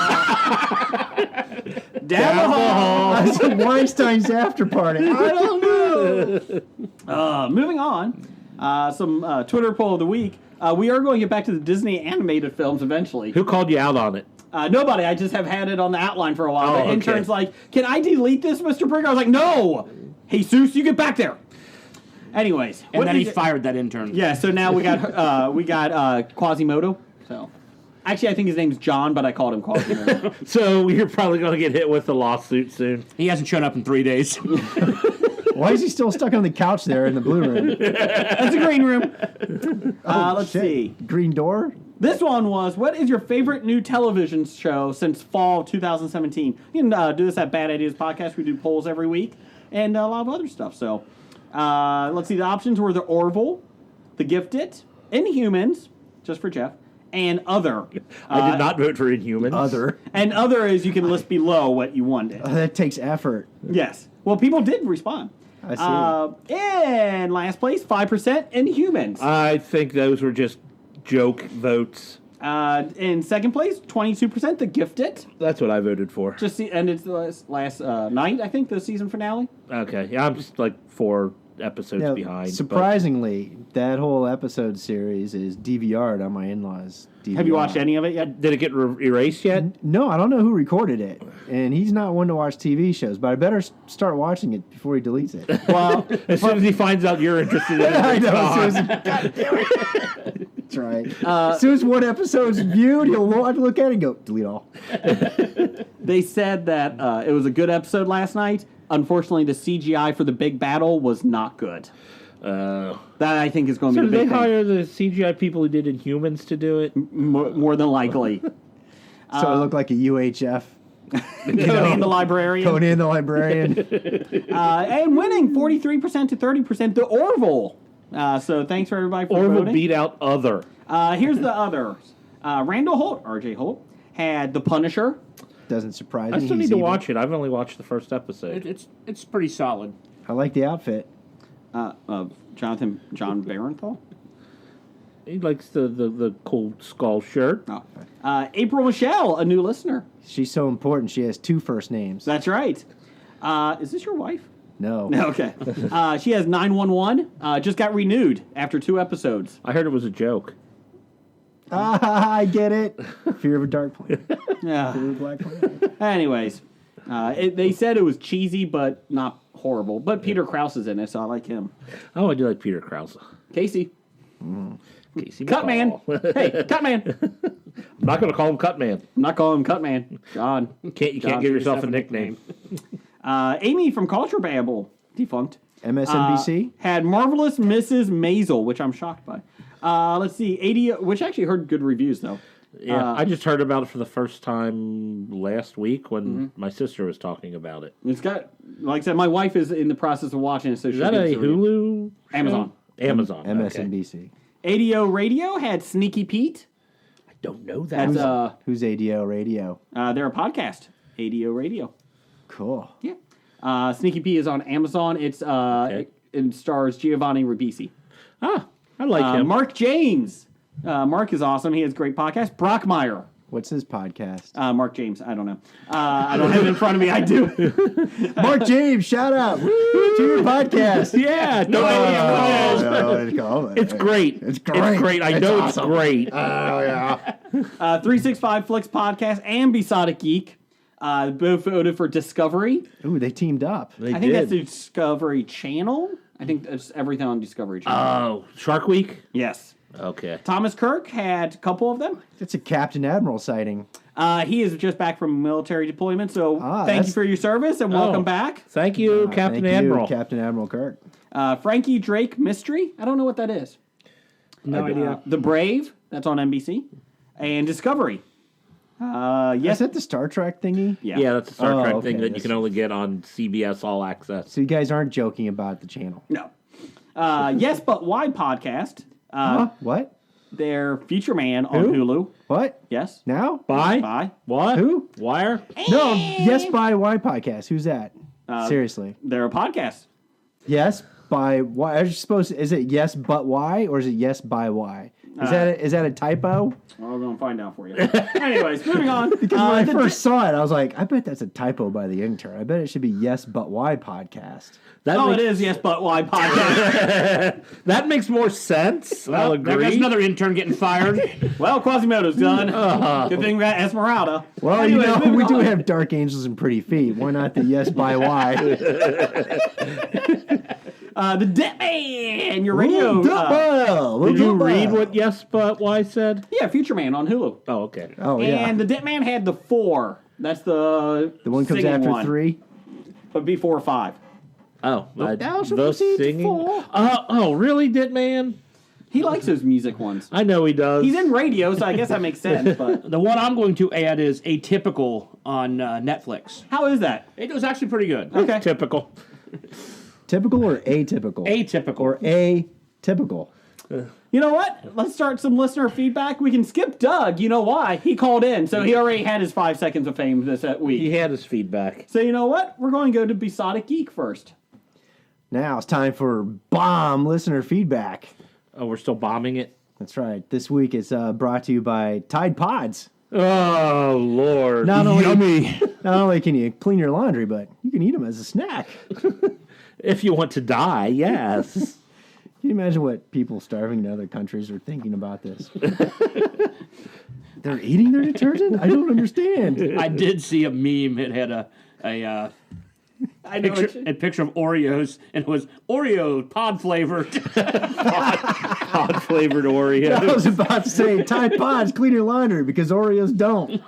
Down the hall. That's a Weinstein's after party. I don't know. Moving on, some Twitter poll of the week. We are going to get back to the Disney animated films eventually. Who called you out on it? Nobody. I just have had it on the outline for a while. Oh, The okay. intern's like, can I delete this, Mr. Brigger? I was like, no. Jesus, you get back there. Anyways. And what then he did you- fired that intern. Yeah, so now we got Quasimodo. So, actually, I think his name's John, but I called him Quasimodo. So you're probably going to get hit with a lawsuit soon. He hasn't shown up in 3 days. Why is he still stuck on the couch there in the blue room? That's a green room. Let's Shit. see. Green door? This one was, what is your favorite new television show since fall of 2017? You can do this at Bad Ideas Podcast. We do polls every week and a lot of other stuff. So, let's see. The options were The Orville, The Gifted, Inhumans, just for Jeff, and Other. I did not vote for Inhumans. Other. And Other is you can list below what you wanted. That takes effort. Yes. Well, people did respond. I see. In last place, 5% Inhumans. I think those were just joke votes. In second place, 22% The Gifted. That's what I voted for. Just ended last night, I think, the season finale. Okay, yeah, I'm just like 4 episodes Now, behind. surprisingly, that whole episode series is DVR'd on my in-laws' DVR. Have you watched any of it yet? but did it get erased yet? No, I don't know who recorded it, and he's not one to watch TV shows. But I better start watching it before he deletes it. Well, As soon as he finds out you're interested in it, I it's know. gone. As soon as, God damn it. That's right. As soon as one episode's viewed, he'll look at it and go, delete all. they said that it was a good episode last night. Unfortunately, the CGI for the big battle was not good. That I think is going to So be did the they big thing. hire the CGI people who did Inhumans to do it? More than likely. So it looked like a UHF. Conan the Librarian. Conan the Librarian. And winning 43% to 30%, the Orville. So thanks for everybody for Orville voting. beat out Other. Here's the others. Randall Holt, RJ Holt, had The Punisher. Doesn't surprise me. I still He's need to evil. watch it. I've only watched the first episode. It's pretty solid. I like the outfit. Of John Barenthal. He likes the cool skull shirt. Oh. April Michelle, a new listener. She's so important. She has 2 first names. That's right. Is this your wife? No. Okay. She has 911. Just got renewed after 2 episodes. I heard it was a joke. I get it. Fear of a dark planet. Yeah. Fear of a black planet. Anyways, They said it was cheesy, but not horrible. But Peter Krause is in it, so I like him. Oh, I do like Peter Krause. Casey. Casey Cutman. McCall. Hey, Cutman. I'm not going to call him Cutman. I'm not calling him Cutman. God. You can't give yourself a nickname. Amy from Culture Babble, defunct. MSNBC? Had Marvelous Mrs. Maisel, which I'm shocked by. Let's see, 80, which actually heard good reviews, though. Yeah, I just heard about it for the first time last week when my sister was talking about it. It's got, like I said, my wife is in the process of watching it, so Is that a Hulu? Show? Amazon. Amazon. MSNBC. Okay. ADO Radio had Sneaky Pete. I don't know that. That's Who's ADO Radio? they're a podcast. ADO Radio. Cool. Yeah. Sneaky Pete is on Amazon. It's it stars Giovanni Ribisi. Ah, I like him. Mark James. Mark is awesome. He has a great podcast. Brockmeyer. What's his podcast? Mark James. I don't know. I don't have it in front of me. I do. Mark James, shout out. Woo, to your podcast. Yeah, it's great. It's great. I know it's great. Oh, yeah. 365 Flicks Podcast and Besotted Geek. Both voted for Discovery. Ooh, they teamed up. I think that's the Discovery Channel. I think that's everything on Discovery Channel. Oh, Shark Week? Yes. Okay. Thomas Kirk had a couple of them. It's a Captain Admiral sighting. He is just back from military deployment, so thank that's- you for your service and welcome back. Thank you, Captain Thank Admiral. you, Captain Admiral Kirk. Frankie Drake Mystery. I don't know what that is. No idea. The Brave. That's on NBC. And Discovery. Is Yes. that the Star Trek thingy? Yeah, that's a Star Trek okay, thing that you that's- can only get on CBS All Access. So you guys aren't joking about the channel. No. Yes, but why podcast? Huh? What? Their Future Man on Who? Hulu. What? Yes. Now? Bye. What? Who? Wire? No, Yes by Why podcast. Who's that? Seriously. They're a podcast. Yes by Why. I was supposed to, is it Yes but Why or is it Yes by Why? Is that a typo? We're going to find out for you. Anyways, moving on. Because when I first saw it, I was like, I bet that's a typo by the intern. I bet it should be Yes but Why podcast. It is Yes, but why podcast. That makes more sense. I'll There goes agree. another intern getting fired. Well, Quasimodo's done. Good thing we got Esmeralda. Well, Anyways, moving we do on. have Dark Angels and Pretty Feet. Why not the Yes by Why? The Debt Man, your radio. Did you read what Yes But Why said? Yeah, Future Man on Hulu. Oh, okay. Oh, yeah. And the Debt Man had the 4. That's the The one comes singing after one. 3? But be 4 or 5. Oh, Those the proceeds singing. for- Oh, really, Dit Man? He likes those music ones. I know he does. He's in radio, so I guess that makes sense. But The one I'm going to add is Atypical on Netflix. how is that? It was actually pretty good. Okay. Typical. Typical or atypical? Atypical. Or atypical? You know what? Let's start some listener feedback. We can skip Doug. You know why? He called in, so he already had his 5 seconds of fame this week. He had his feedback. So you know what? We're going to go to Besotted Geek first. Now it's time for bomb listener feedback. Oh, we're still bombing it? That's right. This week it's brought to you by Tide Pods. Oh, Lord. Not only can you clean your laundry, but you can eat them as a snack. If you want to die, yes. Can you imagine what people starving in other countries are thinking about this? They're eating their detergent? I don't understand. I did see a meme. It had a picture of Oreos, and it was Oreo pod flavored. Pod flavored Oreo. I was about to say, Tide Pods clean your laundry because Oreos don't.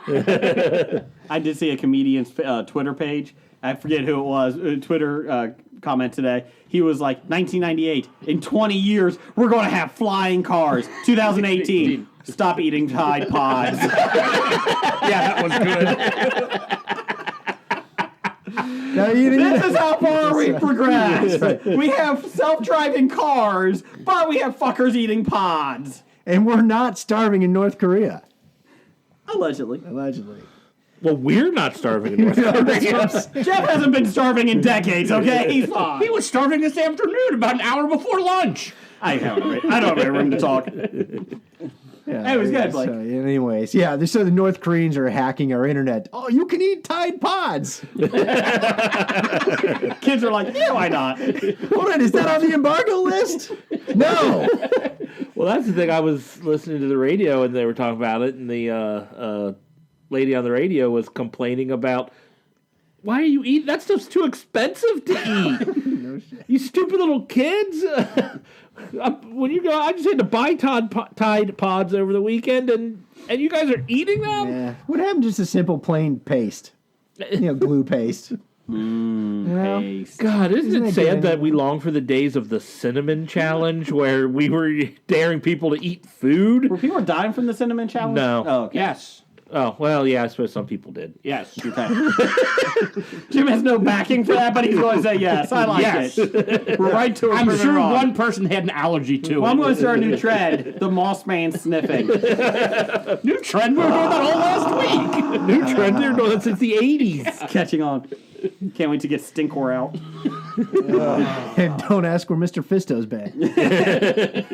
I did see a comedian's Twitter page. I forget who it was. Twitter comment today. He was like, 1998. In 20 years, we're going to have flying cars. 2018. Stop eating Tide Pods. Yeah, that was good. Now, This is how far we progress. We have self-driving cars, but we have fuckers eating pods. and we're not starving in North Korea. Allegedly. Allegedly. Well, we're not starving in North Korea. Jeff hasn't been starving in decades, okay? He's fine. He was starving this afternoon about an hour before lunch. I don't have room to talk. Yeah, It was good, Blake. So, anyways, yeah, so the North Koreans are hacking our internet. Oh, you can eat Tide Pods. Kids are like, yeah, why not? Hold on, is that on the embargo list? No. Well, that's the thing. I was listening to the radio, and they were talking about it, and the lady on the radio was complaining about, Why are you eating? That stuff's too expensive to eat. No shit. You stupid little kids. When you go, I just had to buy Tide Pods over the weekend, and you guys are eating them? Yeah. What happened to just a simple plain paste? Glue paste. Paste. God, isn't Isn't it it sad good? that we long for the days of the cinnamon challenge where we were daring people to eat food? Were people dying from the cinnamon challenge? No. Oh, okay. Yes. Oh, well, yeah, I suppose some people did. Yes. Okay. Jim has no backing for that, but he's going to say yes. I like Yes. it. We're right to it. I'm prove it sure wrong. one person had an allergy to Well, I'm it. going to start a new trend: the Moss Man sniffing. New trend. We were doing that all last week. New trend, they're doing that since the 80s. Catching on. Can't wait to get Stinkor out. And don't ask where Mr. Fisto's been.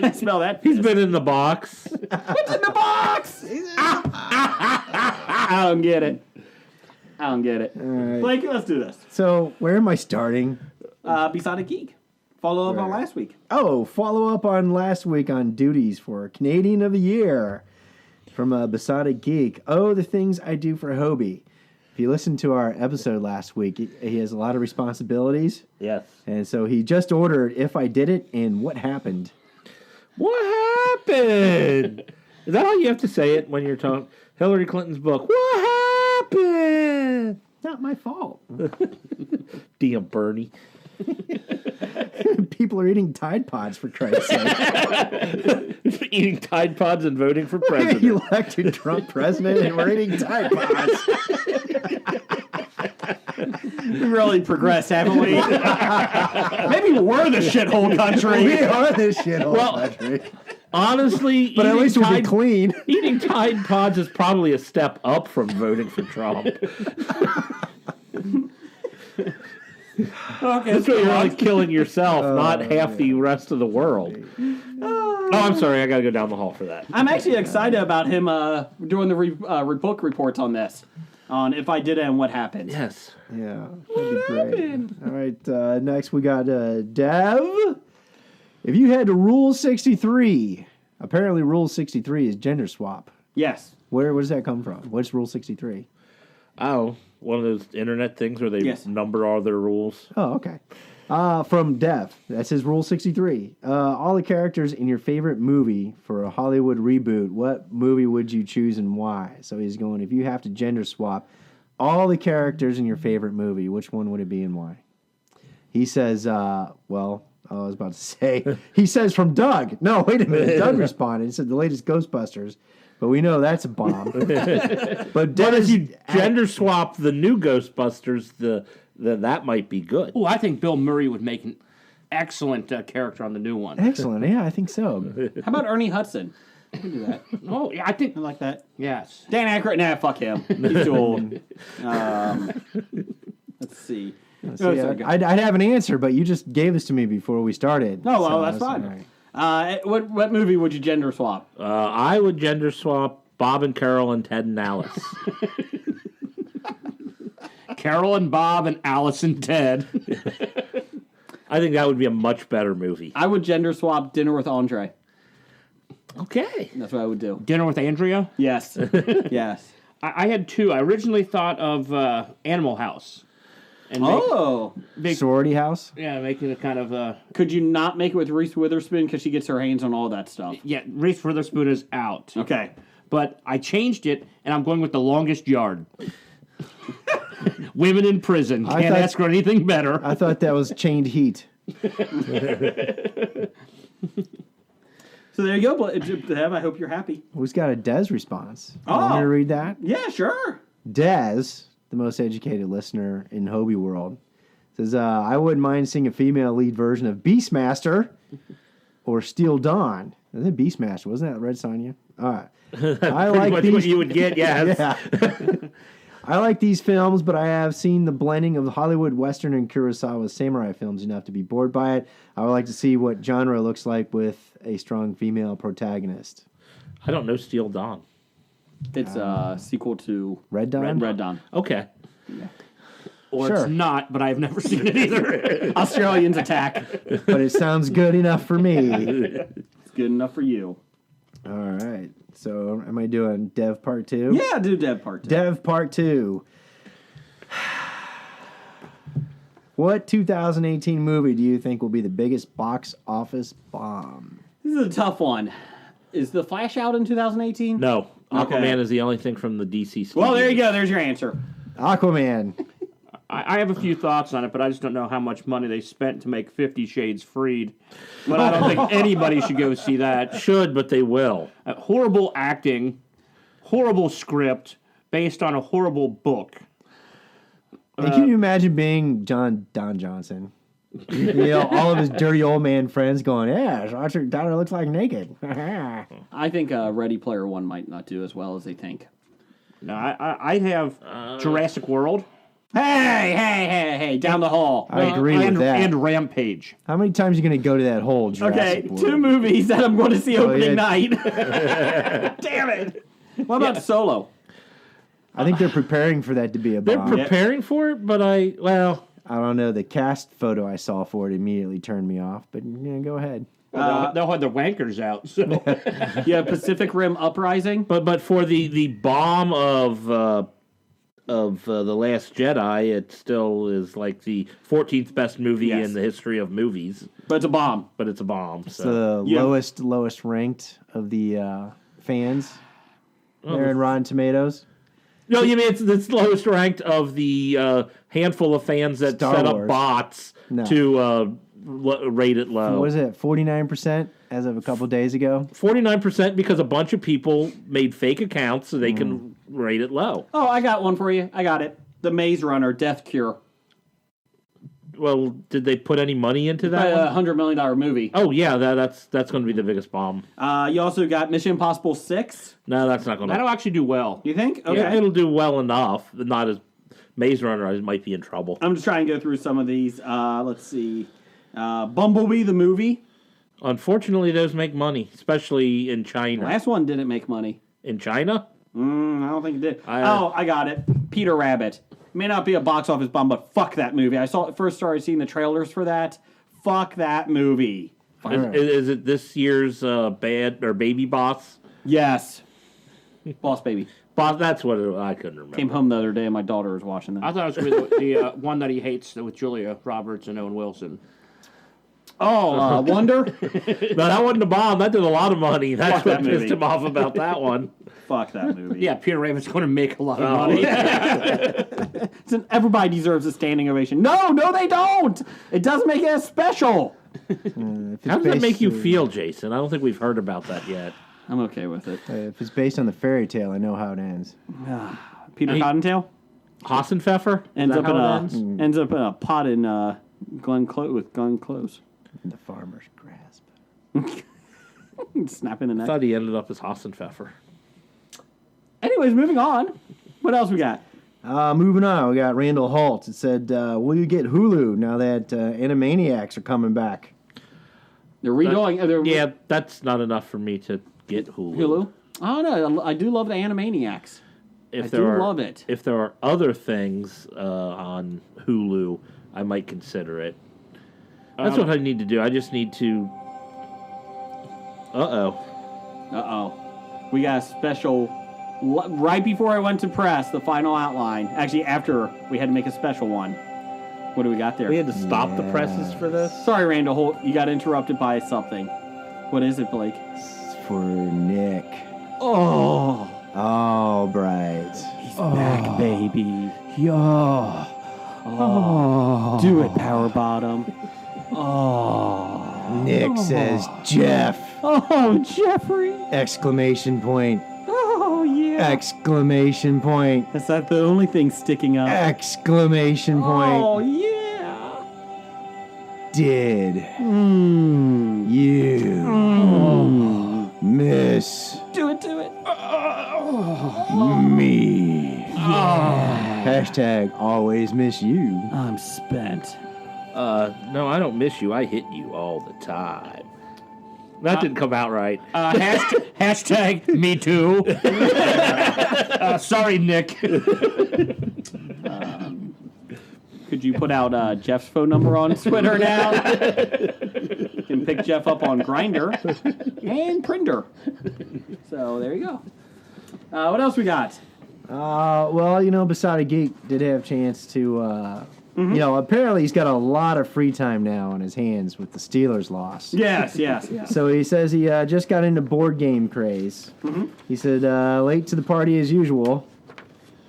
I smell that. He's been in the box. What's in the box? I don't get it. I don't get it. right. Blake, let's do this. So, where am I starting? Beside a geek. Follow up on last week. Oh, follow up on last week on duties for Canadian of the Year from Besotted Geek. Oh, the things I do for Hobie. If you listened to our episode last week, he has a lot of responsibilities. Yes. And so he just ordered If I Did It and What Happened. What happened? Is that how you have to say it when you're talking Hillary Clinton's book? What happened? Not my fault. Damn Bernie. People are eating Tide Pods, for Christ's sake. Eating Tide Pods and voting for president. You elected Trump president and we're eating Tide Pods. We really progressed, haven't we? Maybe we're the shithole country. We are this shithole Well, country. Honestly, But at least we'll be clean. Eating Tide Pods is probably a step up from voting for Trump. Okay, That's what you're really killing yourself, not half the rest of the world. Oh, I'm sorry. I got to go down the hall for that. I'm actually excited about him doing the book reports on this. On If I Did It and What Happened. Yes. Yeah, that'd be great. All right, next we got Dev. If you had to Rule 63, apparently Rule 63 is gender swap. Yes. Where does that come from? What's Rule 63? Oh, one of those internet things where they Yes. number all their rules. Oh, okay. From Dev. That says Rule 63. All the characters in your favorite movie for a Hollywood reboot, what movie would you choose and why? So he's going, if you have to gender swap all the characters in your favorite movie, which one would it be and why? He says, I was about to say, he says from Doug. No, wait a minute. Doug responded and said the latest Ghostbusters. But we know that's a bomb. But But if you gender swap the new Ghostbusters, then that might be good. Oh, I think Bill Murray would make an excellent character on the new one. Excellent. Yeah, I think so. How about Ernie Hudson? We can do that. Oh, yeah, I think. I like that. Yes. Dan Aykroyd? Nah, fuck him. He's too old. Let's see. See, I'd have an answer, but you just gave this to me before we started. Oh, well, So that's all fine. right. What movie would you gender swap? I would gender swap Bob and Carol and Ted and Alice. Carol and Bob and Alice and Ted. I think that would be a much better movie. I would gender swap Dinner with Andre. Okay. That's what I would do. Dinner with Andrea. Yes. Yes. I had two. I originally thought of Animal House. And Sorority House? Yeah, making it kind of... Could you not make it with Reese Witherspoon because she gets her hands on all that stuff? Yeah, Reese Witherspoon is out. Okay. But I changed it, and I'm going with The Longest Yard. Women in prison. I Can't thought- ask for anything better. I thought that was Chained Heat. So there you go, Dev. I hope you're happy. Who's got a Des response? Oh. Want me to read that? Yeah, sure. Des, the most educated listener in Hobie world, says, I wouldn't mind seeing a female lead version of Beastmaster or Steel Dawn. Is it Beastmaster? Wasn't that Red Sonja? All right. I Pretty like much these. what you would get, yes. Yeah. I like these films, but I have seen the blending of the Hollywood Western and Kurosawa samurai films enough to be bored by it. I would like to see what genre looks like with a strong female protagonist. I don't know Steel Dawn. It's a sequel to Red Dawn? Red Dawn. Okay. Or Sure. it's not, but I've never seen it either. Australians attack. But it sounds good enough for me. It's good enough for you. All right. So am I doing Dev Part 2? Yeah, do Dev Part 2. Dev Part 2. What 2018 movie do you think will be the biggest box office bomb? This is a tough one. Is The Flash out in 2018? No. Okay. Aquaman is the only thing from the DC studio. Well, there you go. There's your answer. Aquaman. I have a few thoughts on it, but I just don't know how much money they spent to make 50 Shades Freed. But I don't think anybody should go see that. Should, but they will. Horrible acting, horrible script, based on a horrible book. And can you imagine being Don Johnson? All of his dirty old man friends going, yeah, Roger Donner looks like naked. I think Ready Player One might not do as well as they think. No, I have Jurassic World. Hey, down the hall. I agree with that. And Rampage. How many times are you going to go to that hole, Jurassic Okay, World? 2 movies that I'm going to see opening yeah. night. Damn it. What about Solo? I think they're preparing for that to be a They're bomb. preparing for it, but I don't know. The cast photo I saw for it immediately turned me off, but go ahead. Well, they'll have their wankers out. So. Yeah, Pacific Rim Uprising. But for the bomb of The Last Jedi, it still is like the 14th best movie Yes. in the history of movies. But it's a bomb. But it's a bomb. It's So the lowest ranked of the fans there in Rotten Tomatoes. no, you mean it's the lowest ranked of the handful of fans that Star set Wars. up bots No. to rate it low. What is it, 49% as of a couple days ago? 49% because a bunch of people made fake accounts so they can rate it low. Oh, I got one for you. I got it. The Maze Runner Death Cure. Well, did they put any money into that A one? $100 million movie. Oh yeah, that's going to be the biggest bomb. You also got Mission Impossible 6. No, that's not going to. That'll actually do well. You think? Okay. Yeah, it'll do well enough, but not as Maze Runner. I might be in trouble. I'm just trying to go through some of these. Let's see. Bumblebee the movie. Unfortunately, those make money, especially in China. Last one didn't make money. In China? I don't think it did. I got it. Peter Rabbit. May not be a box office bomb, but fuck that movie. I first started seeing the trailers for that. Fuck that movie. Is it this year's Bad or Baby Boss? Yes. Boss Baby. Boss, that's what I couldn't remember. Came home the other day and my daughter was watching that. I thought it was going to be the one that he hates with Julia Roberts and Owen Wilson. Oh, Wonder? No, that wasn't a bomb. That did a lot of money. That's Fuck what that pissed movie. him off about that one. Fuck that movie. Yeah, Peter Raven's going to make a lot of money. Everybody deserves a standing ovation. No, they don't. It doesn't make it special. How does that make you feel, Jason? I don't think we've heard about that yet. I'm okay with it. If it's based on the fairy tale, I know how it ends. Peter Cottontail Hassenpfeffer? ends up in in a pot in Glenn Close. In the farmer's grasp. Snapping the I neck. thought he ended up as Hassenpfeffer. Anyways, moving on. What else we got? Moving on, we got Randall Holt. It said, will you get Hulu now that Animaniacs are coming back? They're redoing. Yeah, that's not enough for me to get Hulu. Hulu. Oh no, I do love the Animaniacs. If I there do are, love it. If there are other things on Hulu, I might consider it. That's what I need to do. I just need to. We got a special right before I went to press the final outline. Actually, after we had to make a special one. What do we got there? We had to stop the presses for this. Sorry, Randall Holt. You got interrupted by something. What is it, Blake? It's for Nick. Oh, Oh, Bright. he's back, baby. Yo. Do it, Power Bottom. Nick says, Jeff! Oh, Jeffrey. Exclamation point. Oh, yeah. Exclamation point. Is that the only thing sticking up? Exclamation point. Oh, yeah. Did you miss Do it. me? Hashtag always miss you. I'm spent. No, I don't miss you. I hit you all the time. That didn't come out right. Hashtag me too. Sorry, Nick. Could you put out Jeff's phone number on Twitter now? You can pick Jeff up on Grindr and Prinder. So there you go. What else we got? Well, Beside a Geek did have a chance to You know, apparently he's got a lot of free time now on his hands with the Steelers' loss. Yes. So he says he just got into board game craze. He said, late to the party as usual.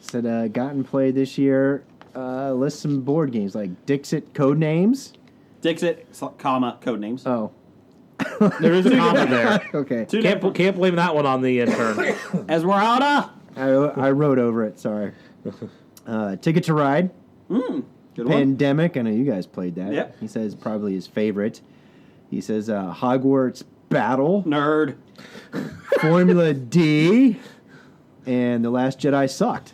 Said, got and played this year. List some board games like Dixit Codenames. Dixit, comma, Codenames. Oh, There is a comma there. okay. Can't blame that one on the intern. Esmeralda. I wrote over it, sorry. Ticket to Ride. Good one. Pandemic. I know you guys played that. Yep. He says probably his favorite. He says Hogwarts Battle. Nerd. Formula D. And The Last Jedi sucked.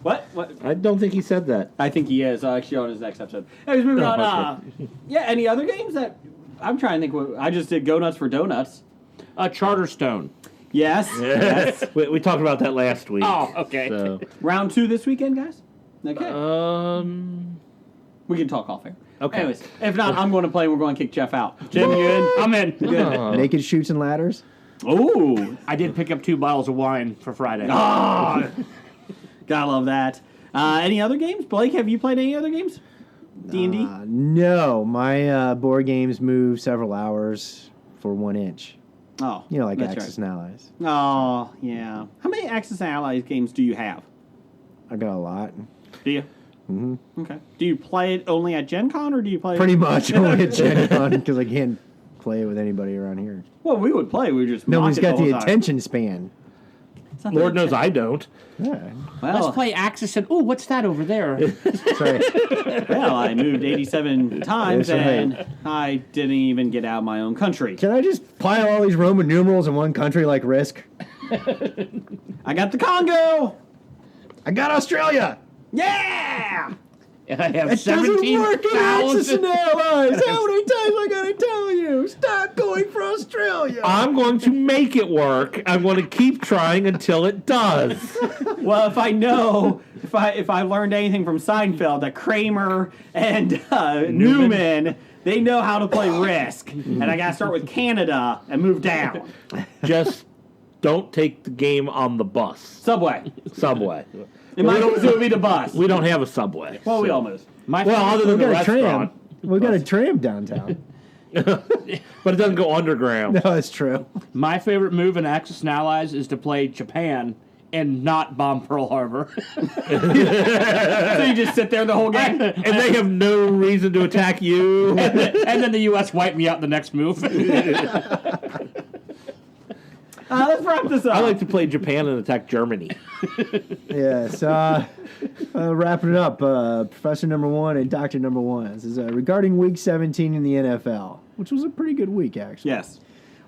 What? I don't think he said that. I think he is actually on his next episode. Anyways, moving on. okay. Yeah, any other games that I'm trying to think? I just did Go Nuts for Donuts. Charterstone. Yes. Yes. We talked about that last week. Oh, okay. So, Round 2 this weekend, guys. Okay. We can talk off air. Okay. Anyways, if not, I'm going to play. We're going to kick Jeff out. Jim, you in? I'm in. Good. Naked Chutes and Ladders. Ooh. I did pick up 2 bottles of wine for Friday. Ah. Gotta love that. Any other games? Blake, have you played any other games? D&D? No, my board games move several hours for 1 inch. Oh. You know, like that's Axis and Allies. Right. Oh, yeah. How many Axis and Allies games do you have? I got a lot. Do you? Mm-hmm. Okay. Do you play it only at Gen Con, or do you play Pretty much only at Gen Con because I can't play it with anybody around here. Well, we would play. We would just Nobody's mock it got the whole time. attention span. It's not Lord the knows I don't. Yeah. Well, Let's play Axis and... Ooh, what's that over there? Sorry. well, I moved 87 times, That's right. and I didn't even get out of my own country. Can I just pile all these Roman numerals in one country like Risk? I got the Congo! I got Australia! Yeah! And I have It doesn't work in Axis and 17,000. Allies! How many times I gotta tell you? Stop going for Australia! I'm going to make it work. I'm going to keep trying until it does. Well, if I know, if I learned anything from Seinfeld, that Kramer and Newman, they know how to play Risk. And I gotta start with Canada and move down. Just don't take the game on the bus. Subway. Subway. In my case, it would be the bus. We don't have a subway. Well, we so- almost. Well, other than We the got a tram. restaurant. We got a tram downtown. But it doesn't go underground. No, it's true. My favorite move in Axis and Allies is to play Japan and not bomb Pearl Harbor. So you just sit there the whole game? And they have no reason to attack you. And then the U.S. wiped me out in the next move. Let's wrap this up. I like to play Japan and attack Germany. Yes. Wrapping it up, Professor Number One and Doctor Number One. This is regarding Week 17 in the NFL, which was a pretty good week, actually. Yes.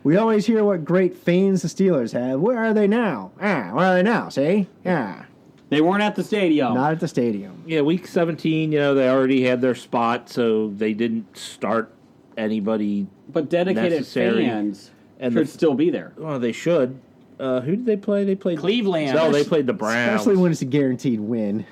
We always hear what great fans the Steelers have. Where are they now? Where are they now? See? Yeah. They weren't at the stadium. Not at the stadium. Yeah, week 17, they already had their spot, so they didn't start anybody. But dedicated necessary. fans And should the- still be there. Well, they should. Who did they play? They played Cleveland. No, they played the Browns. Especially when it's a guaranteed win.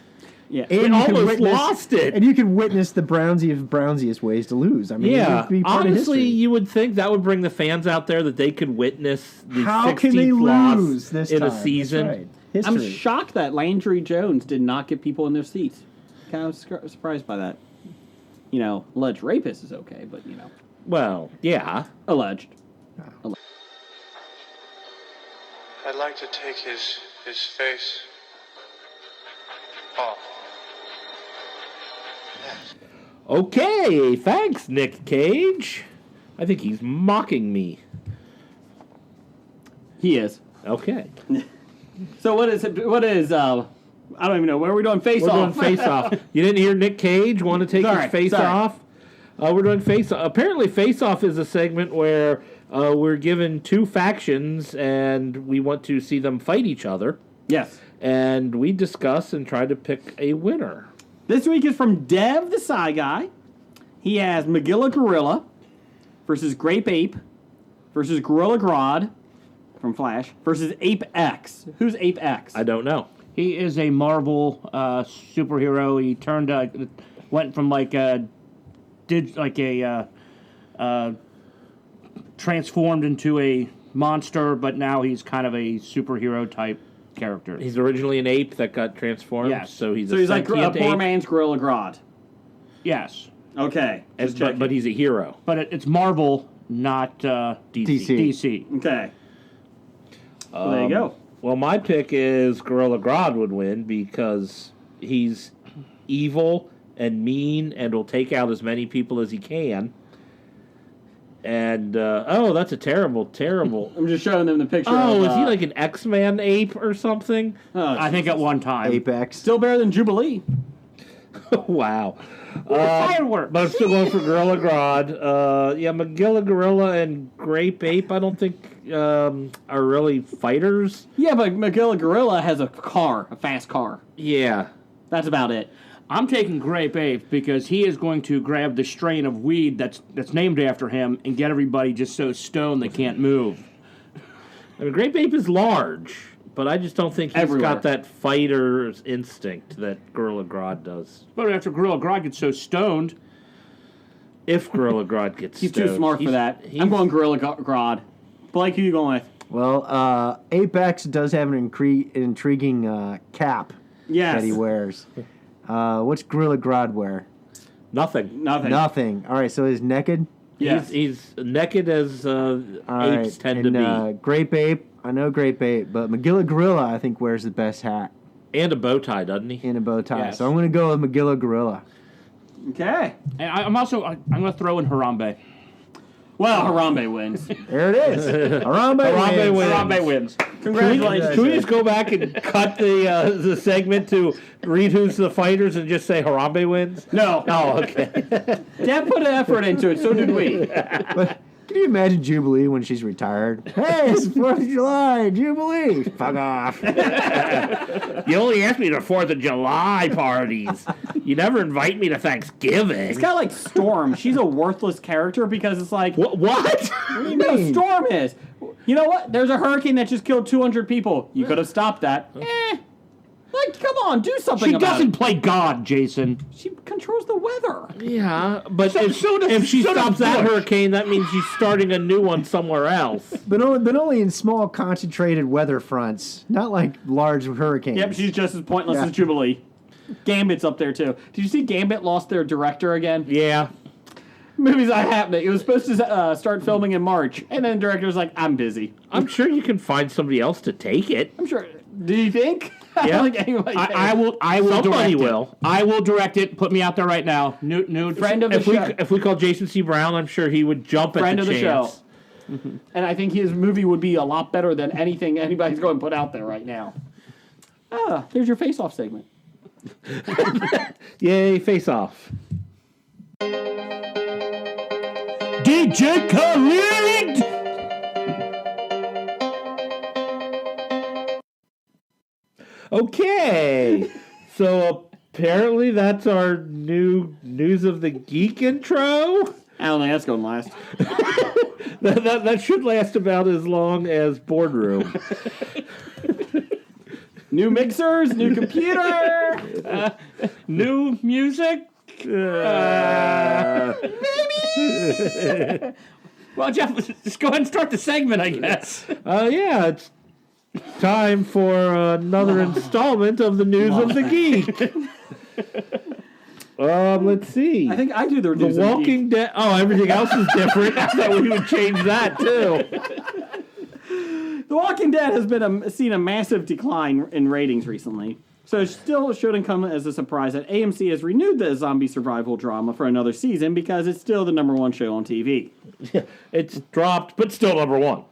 Yeah. And We you can almost witness- lost it. And you can witness the Brownsiest ways to lose. I mean, it Yeah, would be part of honestly, history. you would think that would bring the fans out there that they could witness the How 16th can they loss lose this in time? a season. That's right. I'm History. shocked that Landry Jones did not get people in their seats. Kind of surprised by that. Alleged rapist is okay, but, Well, yeah. alleged. I'd like to take his face off. Okay, thanks, Nick Cage. I think he's mocking me. He is. Okay. So what is? I don't even know. Where are we doing face We're off? doing face off. You didn't hear Nick Cage want to take Sorry, his face sorry. off? We're doing face off. Apparently, face off is a segment where we're given two factions and we want to see them fight each other. Yes. And we discuss and try to pick a winner. This week is from Dev the Psy Guy. He has Magilla Gorilla versus Grape Ape versus Gorilla Grodd from Flash versus Ape X. Who's Ape X? I don't know. He is a Marvel superhero. He went from transformed into a monster, but now he's kind of a superhero type character. He's originally an ape that got transformed, Yes. so he's So he's like a sentient poor ape. man's Gorilla Grodd. Yes. Okay. but he's a hero. But it's Marvel, not DC. Okay. Well, there you go. Well, my pick is Gorilla Grodd would win because he's evil and mean and will take out as many people as he can. And, that's a terrible. I'm just showing them the picture. Oh, is he like an X-Man ape or something? Oh, I think at one time. Apex. still better than Jubilee. Wow. Fireworks. But I'm still going for Gorilla Grodd. Magilla Gorilla and Grape Ape, I don't think are really fighters. Yeah, but Magilla Gorilla has a fast car. Yeah. That's about it. I'm taking Grape Ape because he is going to grab the strain of weed that's named after him and get everybody just so stoned they can't move. I mean, Grape Ape is large, but I just don't think he's Everywhere. got that fighter's instinct that Gorilla Grodd does. But after Gorilla Grodd gets so stoned, If Gorilla Grodd gets He's stoned. too smart for that. I'm going Gorilla Grodd. Blake, who you going with? Well, Apex does have an intriguing cap Yes. that he wears. What's Gorilla Grodd wear? Nothing. Nothing. All right, so he's naked. Yes. He's naked as All apes right, tend to and be. Grape Ape, I know Grape Ape, but Magilla Gorilla, I think, wears the best hat And a bow tie, doesn't he? and a bow tie. Yes. So I'm going to go with Magilla Gorilla. Okay. and I'm going to throw in Harambe. Well, Harambe wins. There it is. Harambe wins. Harambe wins. Congratulations. Can we just go back and cut the segment to read who's the fighters and just say Harambe wins? No. Oh, okay. Dad put an effort into it, so did we. But can you imagine Jubilee when she's retired? Hey, it's 4th of July, Jubilee. Fuck off. You only ask me to 4th of July parties. You never invite me to Thanksgiving. It's kind of like Storm. She's a worthless character because it's like, What? you know, Storm is. You know what? There's a hurricane that just killed 200 people. You could have stopped that. Like, come on, do something She about doesn't it. play God, Jason. She controls the weather. Yeah, but So does if she so does stops that Bush. hurricane, that means she's starting a new one somewhere else. But only in small, concentrated weather fronts, not like large hurricanes. Yep, she's just as pointless Yeah. as Jubilee. Gambit's up there, too. Did you see Gambit lost their director again? Yeah. Movie's not happening. It was supposed to start filming in March, and then the director's like, I'm busy. I'm sure you can find somebody else to take it. I'm sure. Do you think? I Yeah. don't think anybody cares. I will Somebody direct will. it. I will direct it. Put me out there right now. Nude Friend of the show. If we call Jason C. Brown, I'm sure he would jump Friend at of the the chance. show. And I think his movie would be a lot better than anything anybody's going to put out there right now. There's your face-off segment. Yay, face off. DJ Khalid. Okay. So apparently that's our new News of the Geek intro. I don't think that's going to last. That should last about as long as Boardroom. New mixers, new computer. New music. Well, Jeff, just go ahead and start the segment, I guess. Yeah, it's time for another installment of the News of the Geek. Let's see. I think I do the The news of the Geek. Walking Dead. Oh, everything else is different. I thought we would change that too. The Walking Dead has been seen a massive decline in ratings recently. So it still shouldn't come as a surprise that AMC has renewed the zombie survival drama for another season because it's still the #1 show on TV. It's dropped, but still #1.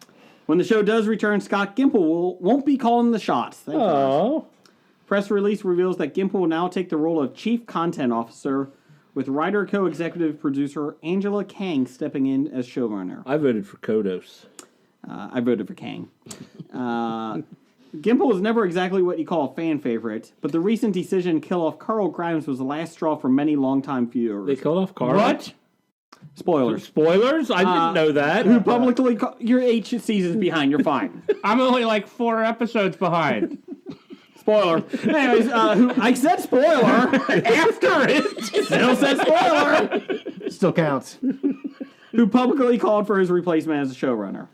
When the show does return, Scott Gimple won't be calling the shots. Thank God. Oh. Press release reveals that Gimple will now take the role of Chief Content Officer, with writer co-executive producer Angela Kang stepping in as showrunner. I voted for Kodos. I voted for Kang. Gimple was never exactly what you call a fan favorite, but the recent decision to kill off Carl Grimes was the last straw for many longtime viewers. They killed off Carl. What? Spoilers. Spoilers? I didn't know that. Who publicly you're 8 seasons behind, you're fine. I'm only like 4 episodes behind. Spoiler. Anyways, I said spoiler after it. Still said spoiler. Still counts. Who publicly called for his replacement as a showrunner.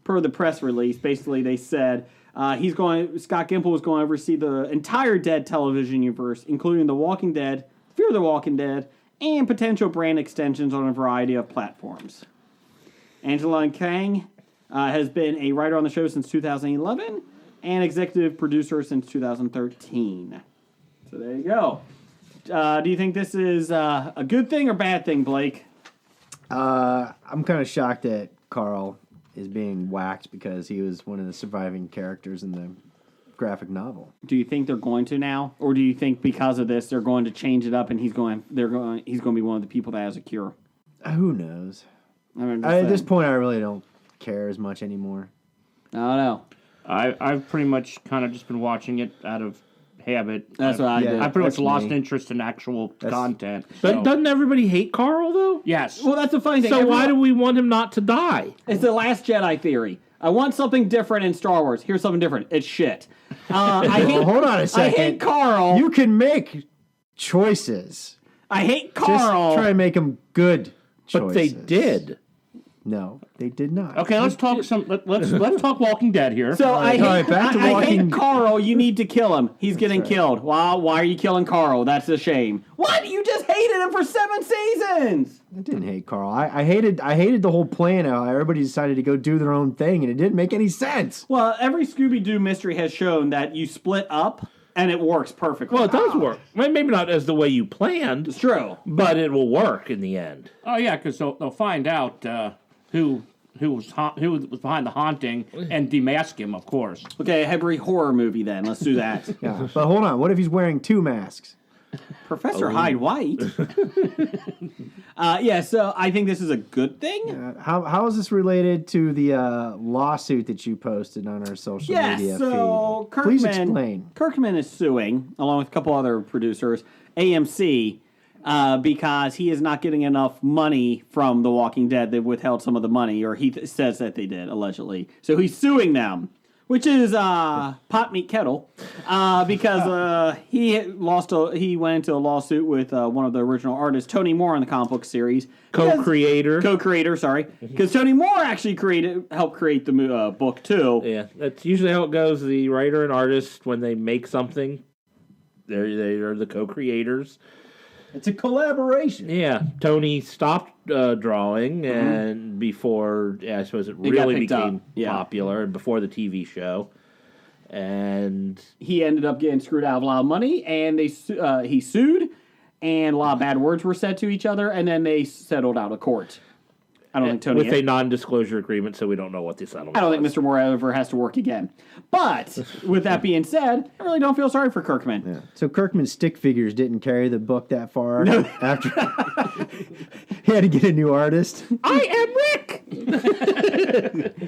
Per the press release, basically they said Scott Gimple was going to oversee the entire Dead television universe, including The Walking Dead, Fear the Walking Dead, and potential brand extensions on a variety of platforms. Angela Kang has been a writer on the show since 2011 and executive producer since 2013. So there you go. Do you think this is a good thing or bad thing, Blake? I'm kind of shocked that Carl is being whacked because he was one of the surviving characters in the graphic novel. Do you think they're going to now, or do you think because of this they're going to change it up and he's going to be one of the people that has a cure? Who knows? At This point, I really don't care as much anymore. I don't know. I've pretty much kind of just been watching it out of habit. That's what I did. I pretty much That's lost me. interest in actual content. But doesn't everybody hate Carl, though? Yes. Well, that's the funny thing. So why do we want him not to die? It's the Last Jedi theory. I want something different in Star Wars. Here's something different. It's shit. Hold on a second. I hate Carl. You can make choices. I hate Just Carl. try and make them good choices. But they did. No, they did not. Okay, let's talk let's talk Walking Dead here. So I hate, right, back to I hate Walking- Carl. You need to kill him. He's getting killed. Wow, why are you killing Carl? That's a shame. What? You just hated him for 7 seasons. I didn't hate Carl. I hated the whole plan. How everybody decided to go do their own thing, and it didn't make any sense. Well, every Scooby-Doo mystery has shown that you split up, and it works perfectly. Well, it does work. Well, maybe not as the way you planned, It's true. but it will work in the end. Oh yeah, because they'll find out who was behind the haunting and demask him, of course. Okay, every horror movie then. Let's do that. Yeah, but hold on. What if he's wearing 2 masks? Professor Hyde White. So I think this is a good thing. How is this related to the lawsuit that you posted on our social media so feed? Please explain. Kirkman is suing, along with a couple other producers, AMC, because he is not getting enough money from The Walking Dead. They've withheld some of the money, or he says that they did, allegedly. So he's suing them, which is pot meat kettle, because he went into a lawsuit with one of the original artists, Tony Moore, on the comic book series. Co-creator, sorry. Because Tony Moore actually helped create the book, too. Yeah, that's usually how it goes. The writer and artist, when they make something, they are the co-creators. It's a collaboration. Yeah, Tony stopped drawing, and before, I suppose it really became popular, and before the TV show. And he ended up getting screwed out of a lot of money, and he sued, and a lot of bad words were said to each other, and then they settled out of court. I don't think Tony... With a non-disclosure agreement, so we don't know what the settlement I don't was. think Mr. Moore ever has to work again. But, with that being said, I really don't feel sorry for Kirkman. Yeah. So Kirkman's stick figures didn't carry the book that far. After he had to get a new artist. I am Rick!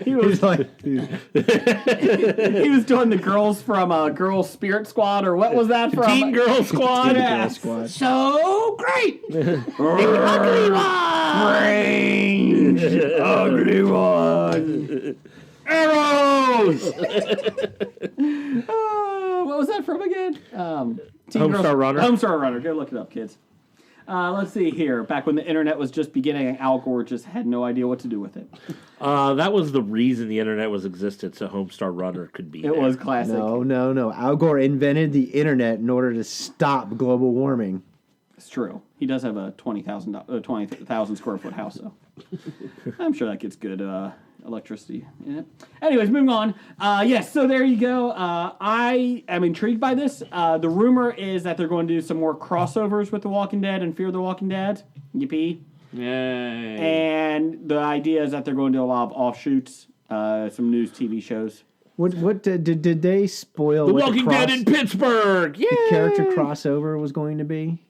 He was like, He was doing the girls from Girls Spirit Squad, or what was that from? Teen Girl Squad. Yeah. Squad. So great! Ugly one! Ugly one! Arrows! What was that from again? Homestar Runner. Homestar Runner. Go look it up, kids. Let's see here. Back when the internet was just beginning, Al Gore just had no idea what to do with it. That was the reason the internet was existed, so Homestar Runner could be It was classic. No. Al Gore invented the internet in order to stop global warming. It's true. He does have a 20,000 square foot house, though. I'm sure that gets good electricity in it. Anyways, moving on. Yes, so there you go. I am intrigued by this. The rumor is that they're going to do some more crossovers with The Walking Dead and Fear the Walking Dead. Yippee. Yay. And the idea is that they're going to do a lot of offshoots, some news TV shows. What did they spoil The what Walking Dead in Pittsburgh! Yay! the character crossover was going to be?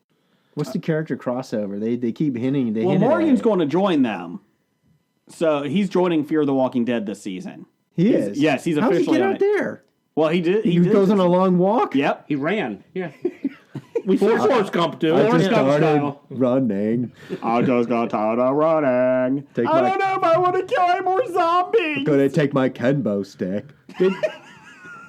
What's the character crossover? They keep hinting. Morgan's going to join them. So he's joining Fear the Walking Dead this season. He is. Yes, he's How's officially he get on out it. there? Well, he did. He goes on a long walk. Yep. He ran. Yeah. We saw Forrest Gump do I it. just Gump started style. running. I just got tired of running. I don't know if I want to kill any more zombies. Gonna take my Kenbo stick.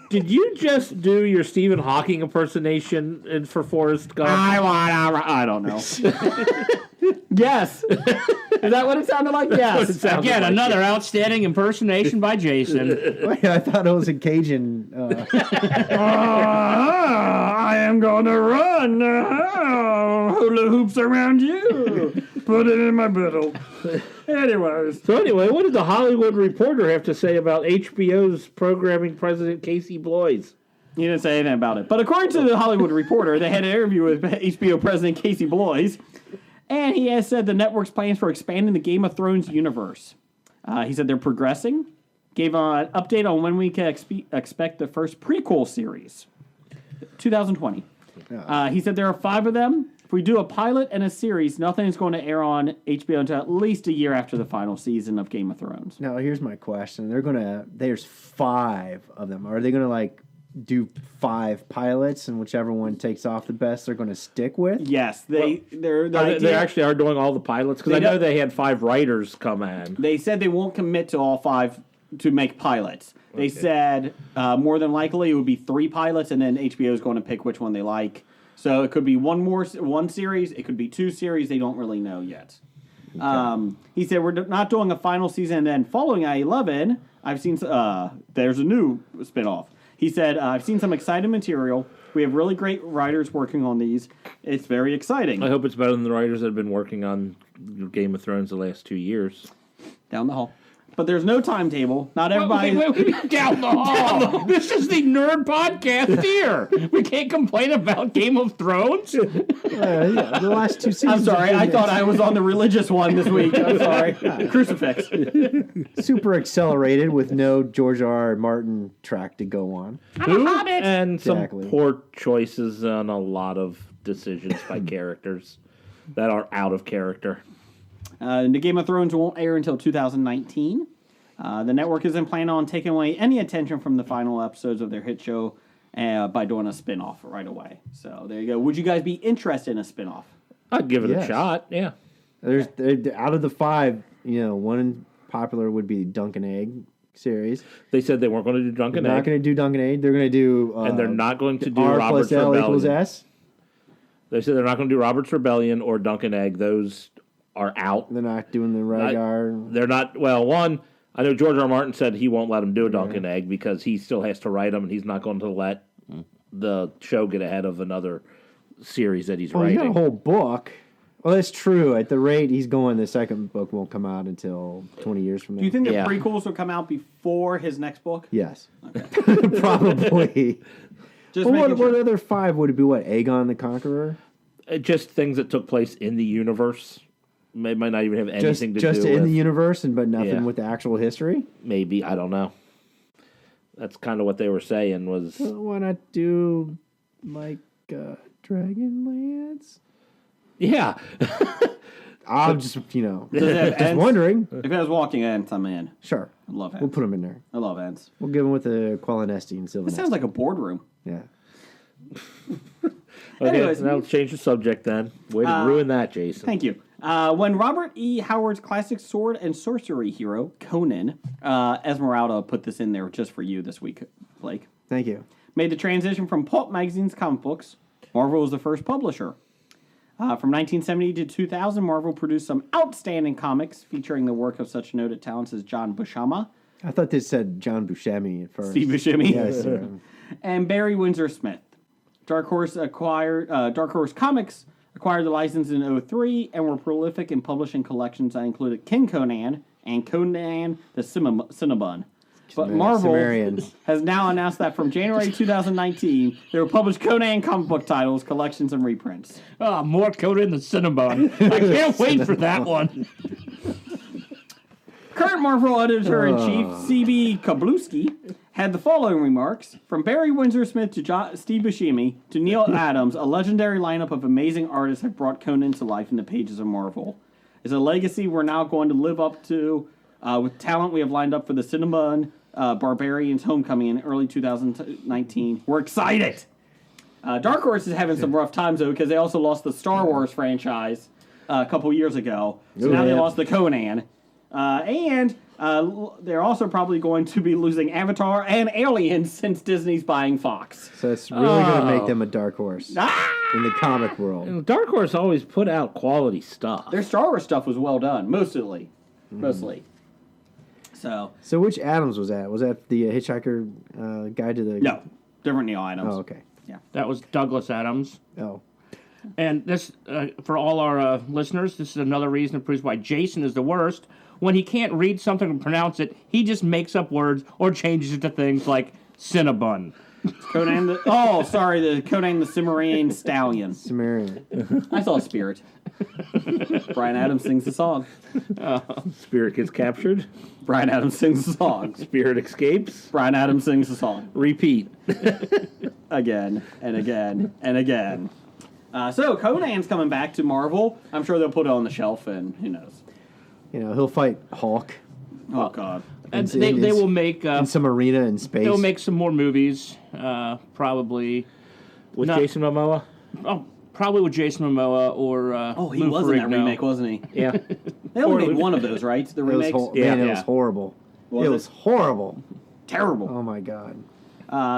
Did you just do your Stephen Hawking impersonation for Forrest Gump? I don't know. Yes. Is that what it sounded like? Yes. Again, another outstanding impersonation by Jason. Wait, I thought it was a Cajun. I am gonna run. Hula hoops around you. Put it in my biddle. Anyways. So anyway, what did the Hollywood Reporter have to say about HBO's programming president Casey Bloys? He didn't say anything about it. But according to the Hollywood Reporter, they had an interview with HBO president Casey Bloys, and he has said the network's plans for expanding the Game of Thrones universe. He said they're progressing. Gave an update on when we can expect the first prequel series. 2020. He said there are 5 of them. If we do a pilot and a series, nothing is going to air on HBO until at least a year after the final season of Game of Thrones. Now, here's my question. There's 5 of them. Are they gonna do 5 pilots, and whichever one takes off the best, they're going to stick with? Yes, they actually are doing all the pilots, because I know they had 5 writers come in. They said they won't commit to all 5 to make pilots. They said more than likely it would be 3 pilots, and then HBO is going to pick which one they like. So it could be one series, it could be 2 series. They don't really know yet. Okay. He said we're not doing a final season, and then following I-11, I've seen there's a new spinoff. He said, I've seen some exciting material. We have really great writers working on these. It's very exciting. I hope it's better than the writers that have been working on Game of Thrones the last 2 years. Down the hall. But there's no timetable. Not everybody... Wait, down the hall. This is the nerd podcast here. We can't complain about Game of Thrones. The last 2 seasons. I'm sorry. I thought I was on the religious one this week. I'm sorry. Crucifix. Super accelerated with no George R. R. Martin track to go on. I'm a hobbit. And some poor choices on a lot of decisions by characters that are out of character. The Game of Thrones won't air until 2019. The network isn't planning on taking away any attention from the final episodes of their hit show by doing a spinoff right away. So there you go. Would you guys be interested in a spinoff? I'd give it a shot, yeah. There's out of the 5, one popular would be Dunk and Egg series. They said they weren't going to do Dunk and Egg. They're not going to do Dunk and Egg. They're going to do... and they're not going to do R Robert's plus L Rebellion. equals S. They said they're not going to do Robert's Rebellion or Dunk and Egg. Those are out. They're not doing the Rhaegar. They're not. Well, one, I know George R. R. Martin said he won't let them do a Dunk and Egg because he still has to write them, and he's not going to let the show get ahead of another series that he's writing. He got a whole book. Well, that's true. At the rate he's going, the second book won't come out until 20 years from now. Do you think the prequels will come out before his next book? Yes. Okay. Probably. What other 5 would it be? What, Aegon the Conqueror? Just things that took place in the universe. It might not even have anything to do with... Just in the universe, but nothing with the actual history? Maybe. I don't know. That's kind of what they were saying was... Why not do, Dragonlance? Yeah. I'm just wondering. If it has Walking Ants, I'm in. Sure. I love Ants. We'll put them in there. I love Ants. We'll give them with the Qualinesti and Sylvan. This sounds like a boardroom. Yeah. Okay, Anyways, now let's change the subject then. Way to ruin that, Jason. Thank you. When Robert E. Howard's classic sword and sorcery hero, Conan, Esmeralda put this in there just for you this week, Blake. Thank you. Made the transition from pulp magazines to comic books. Marvel was the first publisher. From 1970 to 2000, Marvel produced some outstanding comics featuring the work of such noted talents as John Buscema. I thought they said John Buscemi at first. Steve Buscemi. Yes. And Barry Windsor Smith. Dark Horse Comics acquired the license in 2003 and were prolific in publishing collections that included King Conan and Conan the Cinnabon. But Marvel has now announced that from January 2019, they will publish Conan comic book titles, collections, and reprints. Oh, more Conan the Cinnabon. I can't wait for that one. Current Marvel editor-in-chief C.B. Kablowski had the following remarks. From Barry Windsor Smith to Steve Buscemi to Neil Adams, a legendary lineup of amazing artists have brought Conan to life in the pages of Marvel. It's a legacy we're now going to live up to with talent we have lined up for the Cinnabon Barbarian's Homecoming in early 2019. We're excited! Dark Horse is having some rough times, though, because they also lost the Star Wars franchise a couple years ago. So now they lost the Conan. And they're also probably going to be losing Avatar and Aliens since Disney's buying Fox. So it's really going to make them a dark horse. Ah! in the comic world. Dark Horse always put out quality stuff. Their Star Wars stuff was well done, mostly. So which Adams was that? Was that the Hitchhiker Guide to the... no, different Neil Adams. Oh, okay. That was Douglas Adams. Oh. And this, for all our listeners, this is another reason that proves why Jason is the worst. When he can't read something and pronounce it, he just makes up words or changes it to things like Cinnabon. Conan the Conan the Cimmerian Stallion. Sumerian. I saw Spirit. Brian Adams sings the song. Spirit gets captured. Brian Adams sings the song. Spirit escapes. Brian Adams sings the song. Repeat. Again and again and again. So Conan's coming back to Marvel. I'm sure they'll put it on the shelf, and who knows? He'll fight Hulk Oh God. And they will make in some arena in space. they'll make some more movies, probably With Not- Jason Momoa? probably with Jason Momoa or He Lou was in that Ferrigno. remake, wasn't he? Yeah. They only made one of those, right? The It was remakes. man, it Yeah. was horrible. Was it it? was horrible. Terrible. Oh my god.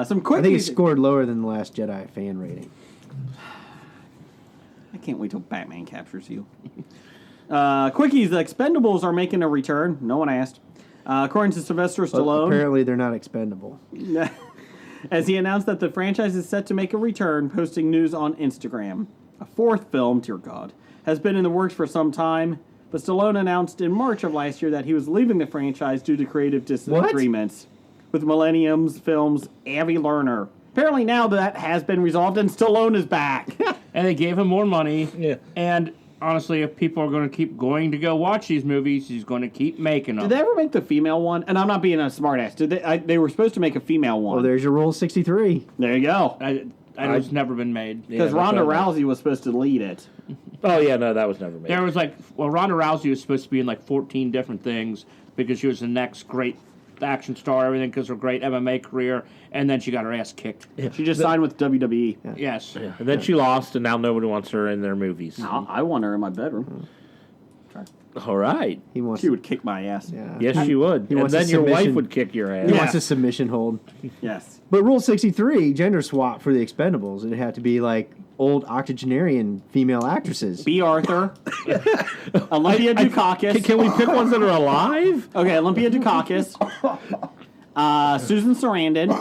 Some quick. I think it scored lower than the Last Jedi fan rating. I can't wait till Batman captures you. Quickies, the Expendables are making a return. No one asked. According to Sylvester But Stallone, apparently they're not expendable. as he announced that the franchise is set to make a return, posting news on Instagram. A fourth film, dear God, has been in the works for some time, but Stallone announced in March of last year that he was leaving the franchise due to creative disagreements with Millennium's Films' Avi Lerner. Apparently now that has been resolved and Stallone is back. And they gave him more money. Yeah. And honestly, if people are going to keep going to go watch these movies, he's going to keep making them. Did they ever make the female one? And I'm not being a smartass. Did they? They were supposed to make a female one. Well, there's your Rule 63. There you go. I know it's never been made. Because Yeah, Ronda that's what I Rousey was supposed to lead it. Oh, yeah, no, that was never made. There was Ronda Rousey was supposed to be in 14 different things because she was the next great action star, everything because of her great MMA career, and then she got her ass kicked. She just signed with WWE. Yes. Yeah. And then she lost, and now nobody wants her in their movies. I want her in my bedroom. All right. He wants She would kick my ass. Yeah. Yes, she would. He And wants a then your wife submission. would kick your ass. He Yeah. wants a submission hold. Yes. But Rule 63, gender swap for the Expendables. It'd have to be old octogenarian female actresses. B. Arthur. Olympia Dukakis. Can we pick ones that are alive? Okay, Olympia Dukakis. Susan Sarandon.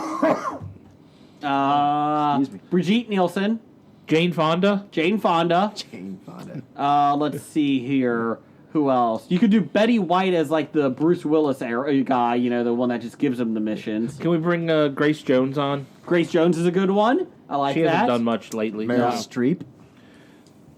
Excuse me. Brigitte Nielsen. Jane Fonda? Jane Fonda. Jane Fonda. Let's see here. Who else? You could do Betty White as the Bruce Willis era guy, the one that just gives him the missions. Can we bring Grace Jones on? Grace Jones is a good one. I like She that. hasn't done much lately. Meryl Streep.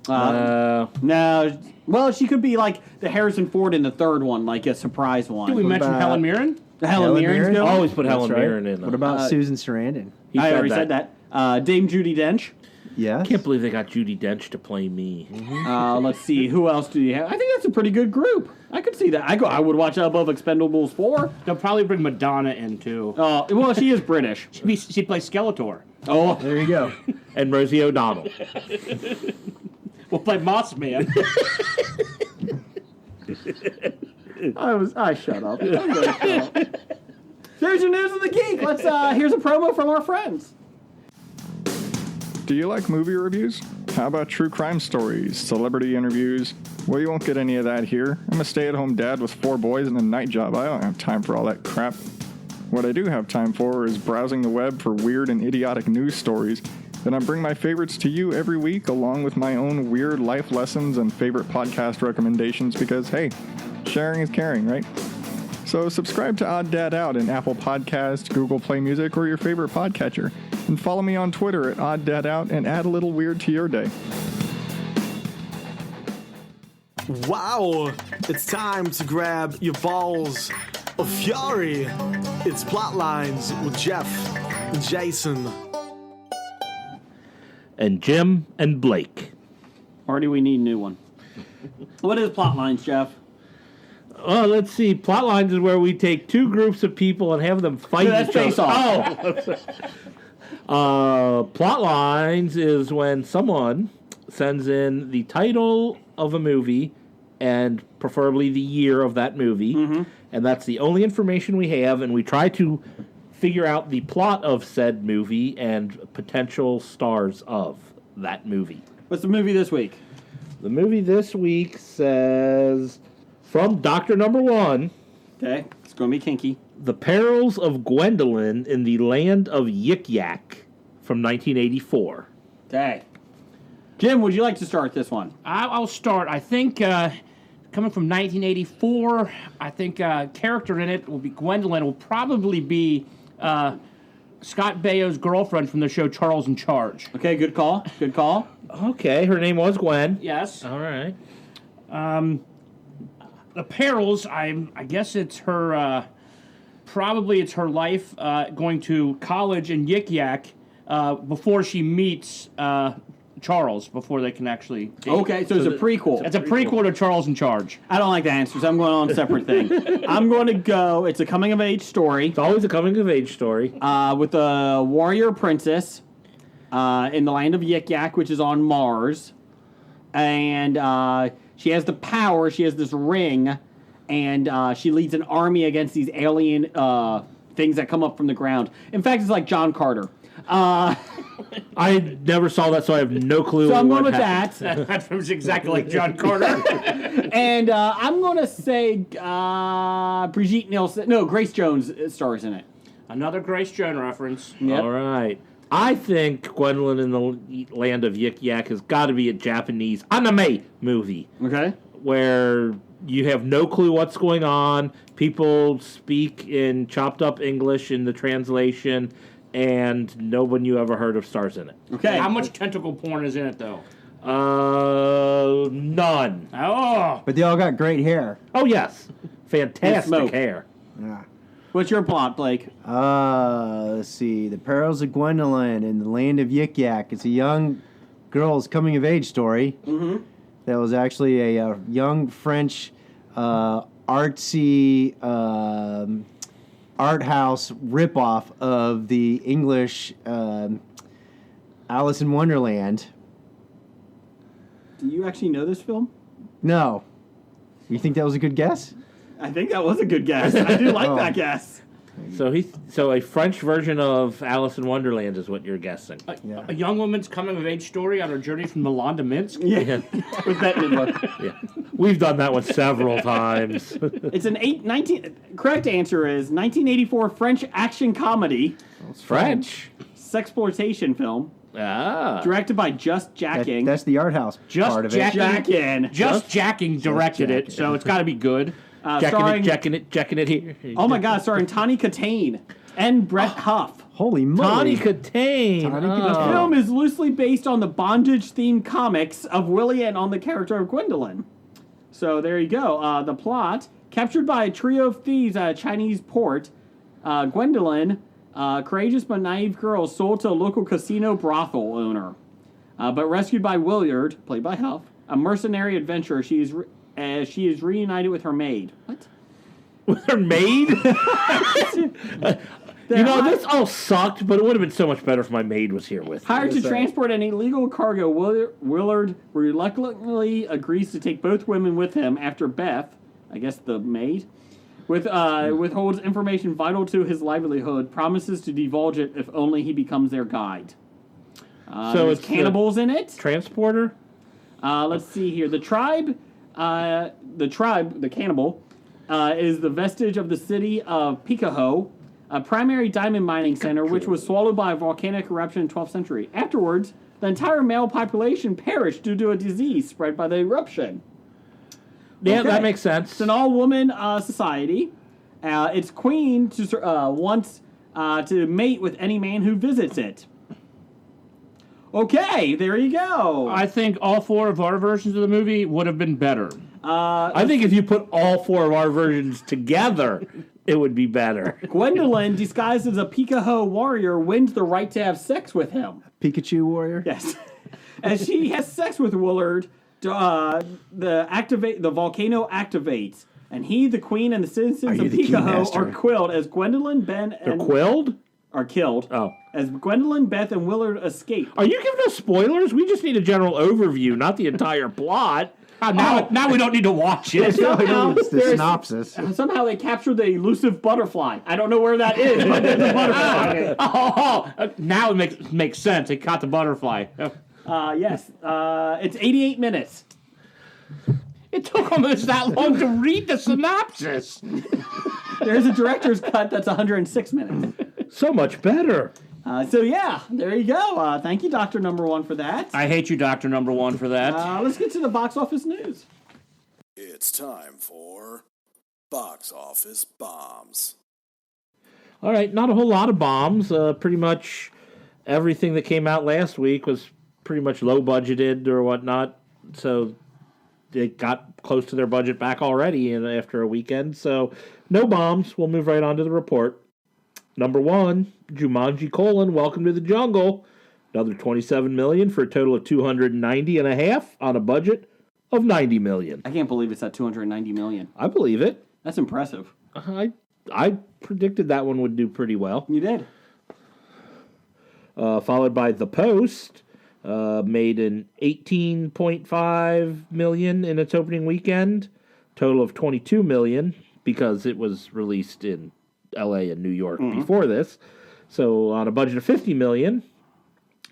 No. Well, she could be the Harrison Ford in the third one, a surprise one. Did we mention about- Helen Mirren? Helen Mirren's good. Always put That's Helen right. Mirren in. What about Susan Sarandon? He I said already that. said that. Dame Judi Dench. Yes. I can't believe they got Judi Dench to play me. Let's see. Who else do you have? I think that's a pretty good group. I could see that. I would watch that above Expendables 4. They'll probably bring Madonna in too. Well, she is British. She'd play Skeletor. Oh, There you go. And Rosie O'Donnell. We'll play Moss Man. I shut up. I'm gonna shut up. There's your news of the geek. Here's a promo from our friends. Do you like movie reviews? How about true crime stories, celebrity interviews? Well, you won't get any of that here. I'm a stay-at-home dad with 4 boys and a night job. I don't have time for all that crap. What I do have time for is browsing the web for weird and idiotic news stories. Then I bring my favorites to you every week, along with my own weird life lessons and favorite podcast recommendations because, hey, sharing is caring, right? So subscribe to Odd Dad Out in Apple Podcasts, Google Play Music, or your favorite podcatcher. And follow me on Twitter at Odd Dad Out and add a little weird to your day. Wow! It's time to grab your balls of fury. It's Plotlines with Jeff and Jason. And Jim and Blake. Or do we need a new one? What is Plotlines, Jeff? Oh, let's see. Plotlines is where we take 2 groups of people and have them fight That's each other. Face Off. Plotlines is when someone sends in the title of a movie and preferably the year of that movie, and that's the only information we have, and we try to figure out the plot of said movie and potential stars of that movie. What's the movie this week? The movie this week says, from Doctor Number One, Okay, it's going to be kinky. The Perils of Gwendolyn in the Land of Yik Yak from 1984. Okay. Jim, would you like to start this one? I'll start. I think coming from 1984, I think character in it will be Gwendolyn. Will probably be Scott Baio's girlfriend from the show Charles in Charge. Okay, good call. Good call. Okay, her name was Gwen. Yes. All right. The Perils. I guess it's her. Probably it's her life going to college in Yik Yak before she meets Charles, before they can actually date. Okay, so it's a prequel. It's a prequel to Charles in Charge. I don't like the answers. I'm going on a separate thing. I'm going to go, it's a coming-of-age story. It's always a coming-of-age story. With a warrior princess in the land of Yik Yak, which is on Mars. And she has the power, she has this ring, and she leads an army against these alien things that come up from the ground. In fact, it's like John Carter. I never saw that, so I have no clue. So I'm going with happened. that. That was exactly like John Carter. And I'm going to say Brigitte Nielsen. No, Grace Jones stars in it. Another Grace Jones reference. Yep. All right. I think Gwendolyn in the Land of Yik Yak has got to be a Japanese anime movie. Okay. Where you have no clue what's going on. People speak in chopped up English in the translation, and no one you ever heard of stars in it. Okay. How much tentacle porn is in it, though? None. Oh. But they all got great hair. Oh, yes. Fantastic smoke. hair. Yeah. What's your plot, Blake? Let's see. The Perils of Gwendolyn in the Land of Yik Yak. It's a young girl's coming-of-age story. Mm-hmm. That was actually a young French artsy art house ripoff of the English Alice in Wonderland. Do you actually know this film? No. You think that was a good guess? I think that was a good guess. I do like that guess. So a French version of Alice in Wonderland is what you're guessing. A young woman's coming of age story on her journey from Milan to Minsk. Yeah. With Bette Midler. Yeah. We've done that one several times. It's an correct answer is 1984 French action comedy. French. Sexploitation film. Ah. Directed by Just Jacking. That's the art house part of it. Just Jacking directed it, so it's got to be good. Jacking it here. Oh my God, starring Tawny Katane and Brett Huff. Holy moly. Tawny Katane. The film is loosely based on the bondage-themed comics of Willie and on the character of Gwendolyn. So there you go. The plot, captured by a trio of thieves at a Chinese port, Gwendolyn, courageous but naive girl, sold to a local casino brothel owner. But rescued by Williard, played by Huff, a mercenary adventurer, she is reunited with her maid. What? With her maid? This all sucked, but it would have been so much better if my maid was here with me. Hired to transport an illegal cargo, Willard reluctantly agrees to take both women with him after Beth, I guess the maid, withholds information vital to his livelihood, promises to divulge it if only he becomes their guide. So it's cannibals in it. Transporter? Let's see here. The cannibal, is the vestige of the city of Picaho, a primary diamond mining center which was swallowed by a volcanic eruption in the 12th century. Afterwards, the entire male population perished due to a disease spread by the eruption. Yeah, that makes sense. It's an all-woman society. Its queen wants to mate with any man who visits it. Okay, there you go. I think all four of our versions of the movie would have been better. I think if you put all four of our versions together, it would be better. Gwendolyn, disguised as a Picaho warrior, wins the right to have sex with him. Pikachu warrior? Yes. As she has sex with Willard, the volcano activates, and he, the queen, and the citizens of Picaho are quilled as Gwendolyn, Ben, and... They're quilled? Are killed. Oh. As Gwendolyn, Beth, and Willard escape. Are you giving us spoilers? We just need a general overview, not the entire plot. Now we don't need to watch it. It's the synopsis. Somehow they captured the elusive butterfly. I don't know where that is, but there's a butterfly. Now it makes sense. They caught the butterfly. Yes. It's 88 minutes. It took almost that long to read the synopsis. There's a director's cut that's 106 minutes. So much better. So yeah, there you go. Thank you, Doctor Number One, for that. I hate you, Doctor Number One, for that. Let's get to the box office news. It's time for Box Office Bombs. All right, not a whole lot of bombs. Pretty much everything that came out last week was pretty much low budgeted or whatnot. So they got close to their budget back already after a weekend. So no bombs. We'll move right on to the report. Number 1, Jumanji: Welcome to the Jungle. Another $27 million for a total of $290.5 on a budget of $90 million. I can't believe it's at $290 million. I believe it. That's impressive. I predicted that one would do pretty well. You did. Followed by The Post, made an $18.5 million in its opening weekend, total of $22 million because it was released in L.A. and New York before this. So on a budget of $50 million.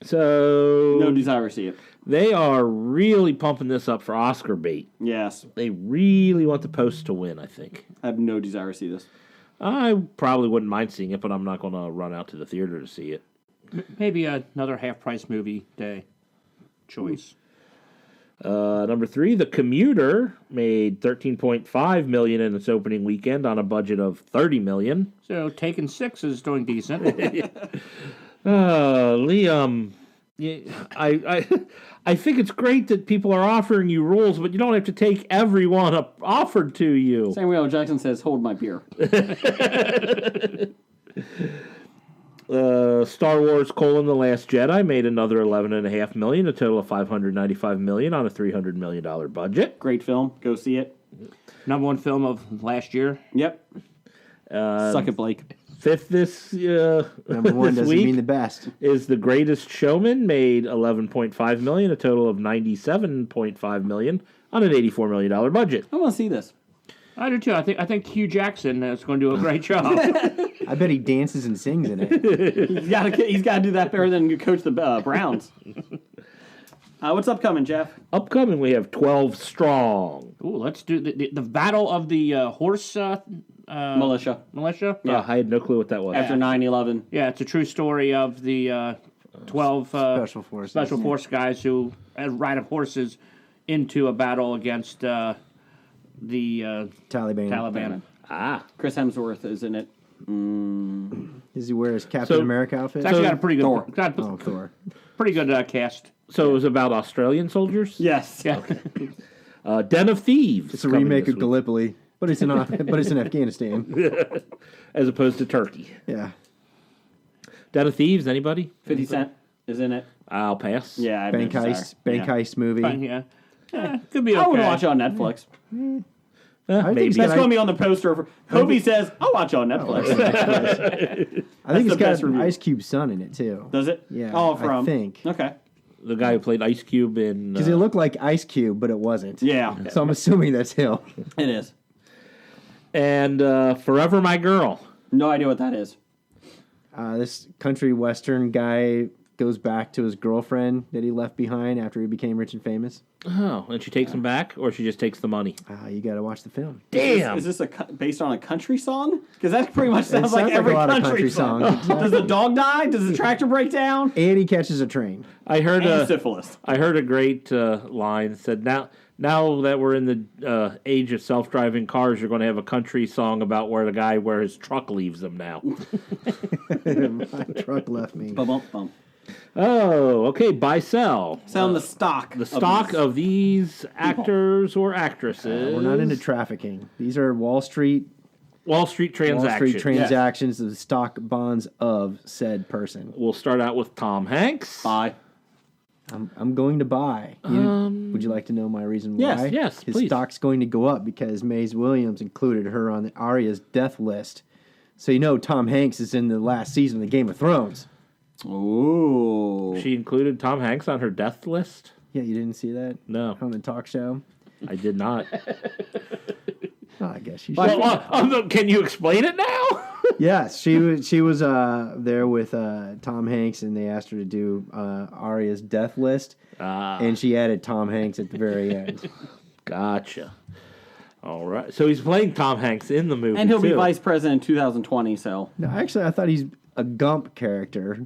So no desire to see it. They are really pumping this up for Oscar bait. Yes. They really want The Post to win, I think. I have no desire to see this. I probably wouldn't mind seeing it, but I'm not going to run out to the theater to see it. Maybe another half-price movie day choice. Number 3, The Commuter made $13.5 million in its opening weekend on a budget of $30 million. So Taken 6 is doing decent. Liam, I think it's great that people are offering you roles, but you don't have to take everyone offered to you. Samuel L. Jackson says, "Hold my beer." Star Wars: The Last Jedi made another $11.5 million, a total of $595 million on a $300 million budget. Great film. Go see it. Number 1 film of last year. Yep. Suck it, Blake. Fifth this Number 1 doesn't week mean the best. is The Greatest Showman, made $11.5 million, a total of $97.5 million on an $84 million budget. I want to see this. I do too. I think Hugh Jackson is going to do a great job. I bet he dances and sings in it. He's got to do that better than coach the Browns. What's upcoming, Jeff? Upcoming, we have 12 Strong. Ooh, let's do the battle of the horse Militia. militia. Yeah, I had no clue what that was. After 9/11. Yeah, it's a true story of the 12 Special force guys who ride horses into a battle against the Taliban. Chris Hemsworth is in it. Does he wear his Captain America outfit? It's actually got a pretty good Thor. Thor. Pretty good cast. So it was about Australian soldiers? Yes. Yeah. Den of Thieves. It's a remake of Gallipoli, but it's in Afghanistan. As opposed to Turkey. Yeah. Den of Thieves, anybody? 50 Cent is in it. I'll pass. Yeah, I have Bank no desire. heist movie. Yeah. Could be okay. I would watch it on Netflix. Maybe. That's going to be on the poster. Hobie says, "I'll watch it on Netflix." I think it's the got best review. Ice Cube's son in it too. Does it? Yeah. Oh, I think. Okay. The guy who played Ice Cube in... Because it looked like Ice Cube, but it wasn't. Yeah. So I'm assuming that's him. It is. And Forever My Girl. No idea what that is. This country western guy goes back to his girlfriend that he left behind after he became rich and famous. Oh, and she takes him back, or she just takes the money? You got to watch the film. Damn! Is this based on a country song? Because that pretty much sounds like every a lot of country song. Does the dog die? Does the tractor break down? And he catches a train. I heard And syphilis. I heard a great line that said, now that we're in the age of self-driving cars, you're going to have a country song about where his truck leaves him now. My truck left me. Bump. Oh, okay. Buy, sell. Selling the stock. The stock of these actors or actresses. We're not into trafficking. These are Wall Street transactions. of the stock bonds of said person. We'll start out with Tom Hanks. Buy. I'm going to buy. Would you like to know my reason why? Yes, His please. stock's going to go up because Maze Williams included her on Arya's death list. So Tom Hanks is in the last season of Game of Thrones. Ooh. She included Tom Hanks on her death list? Yeah, you didn't see that? No. On the talk show? I did not. I guess you should. Can you explain it now? Yes, she was there with Tom Hanks, and they asked her to do Arya's death list, and she added Tom Hanks at the very end. Gotcha. All right. So he's playing Tom Hanks in the movie, and he'll be too. vice president in 2020. So No, actually, I thought he's a Gump character.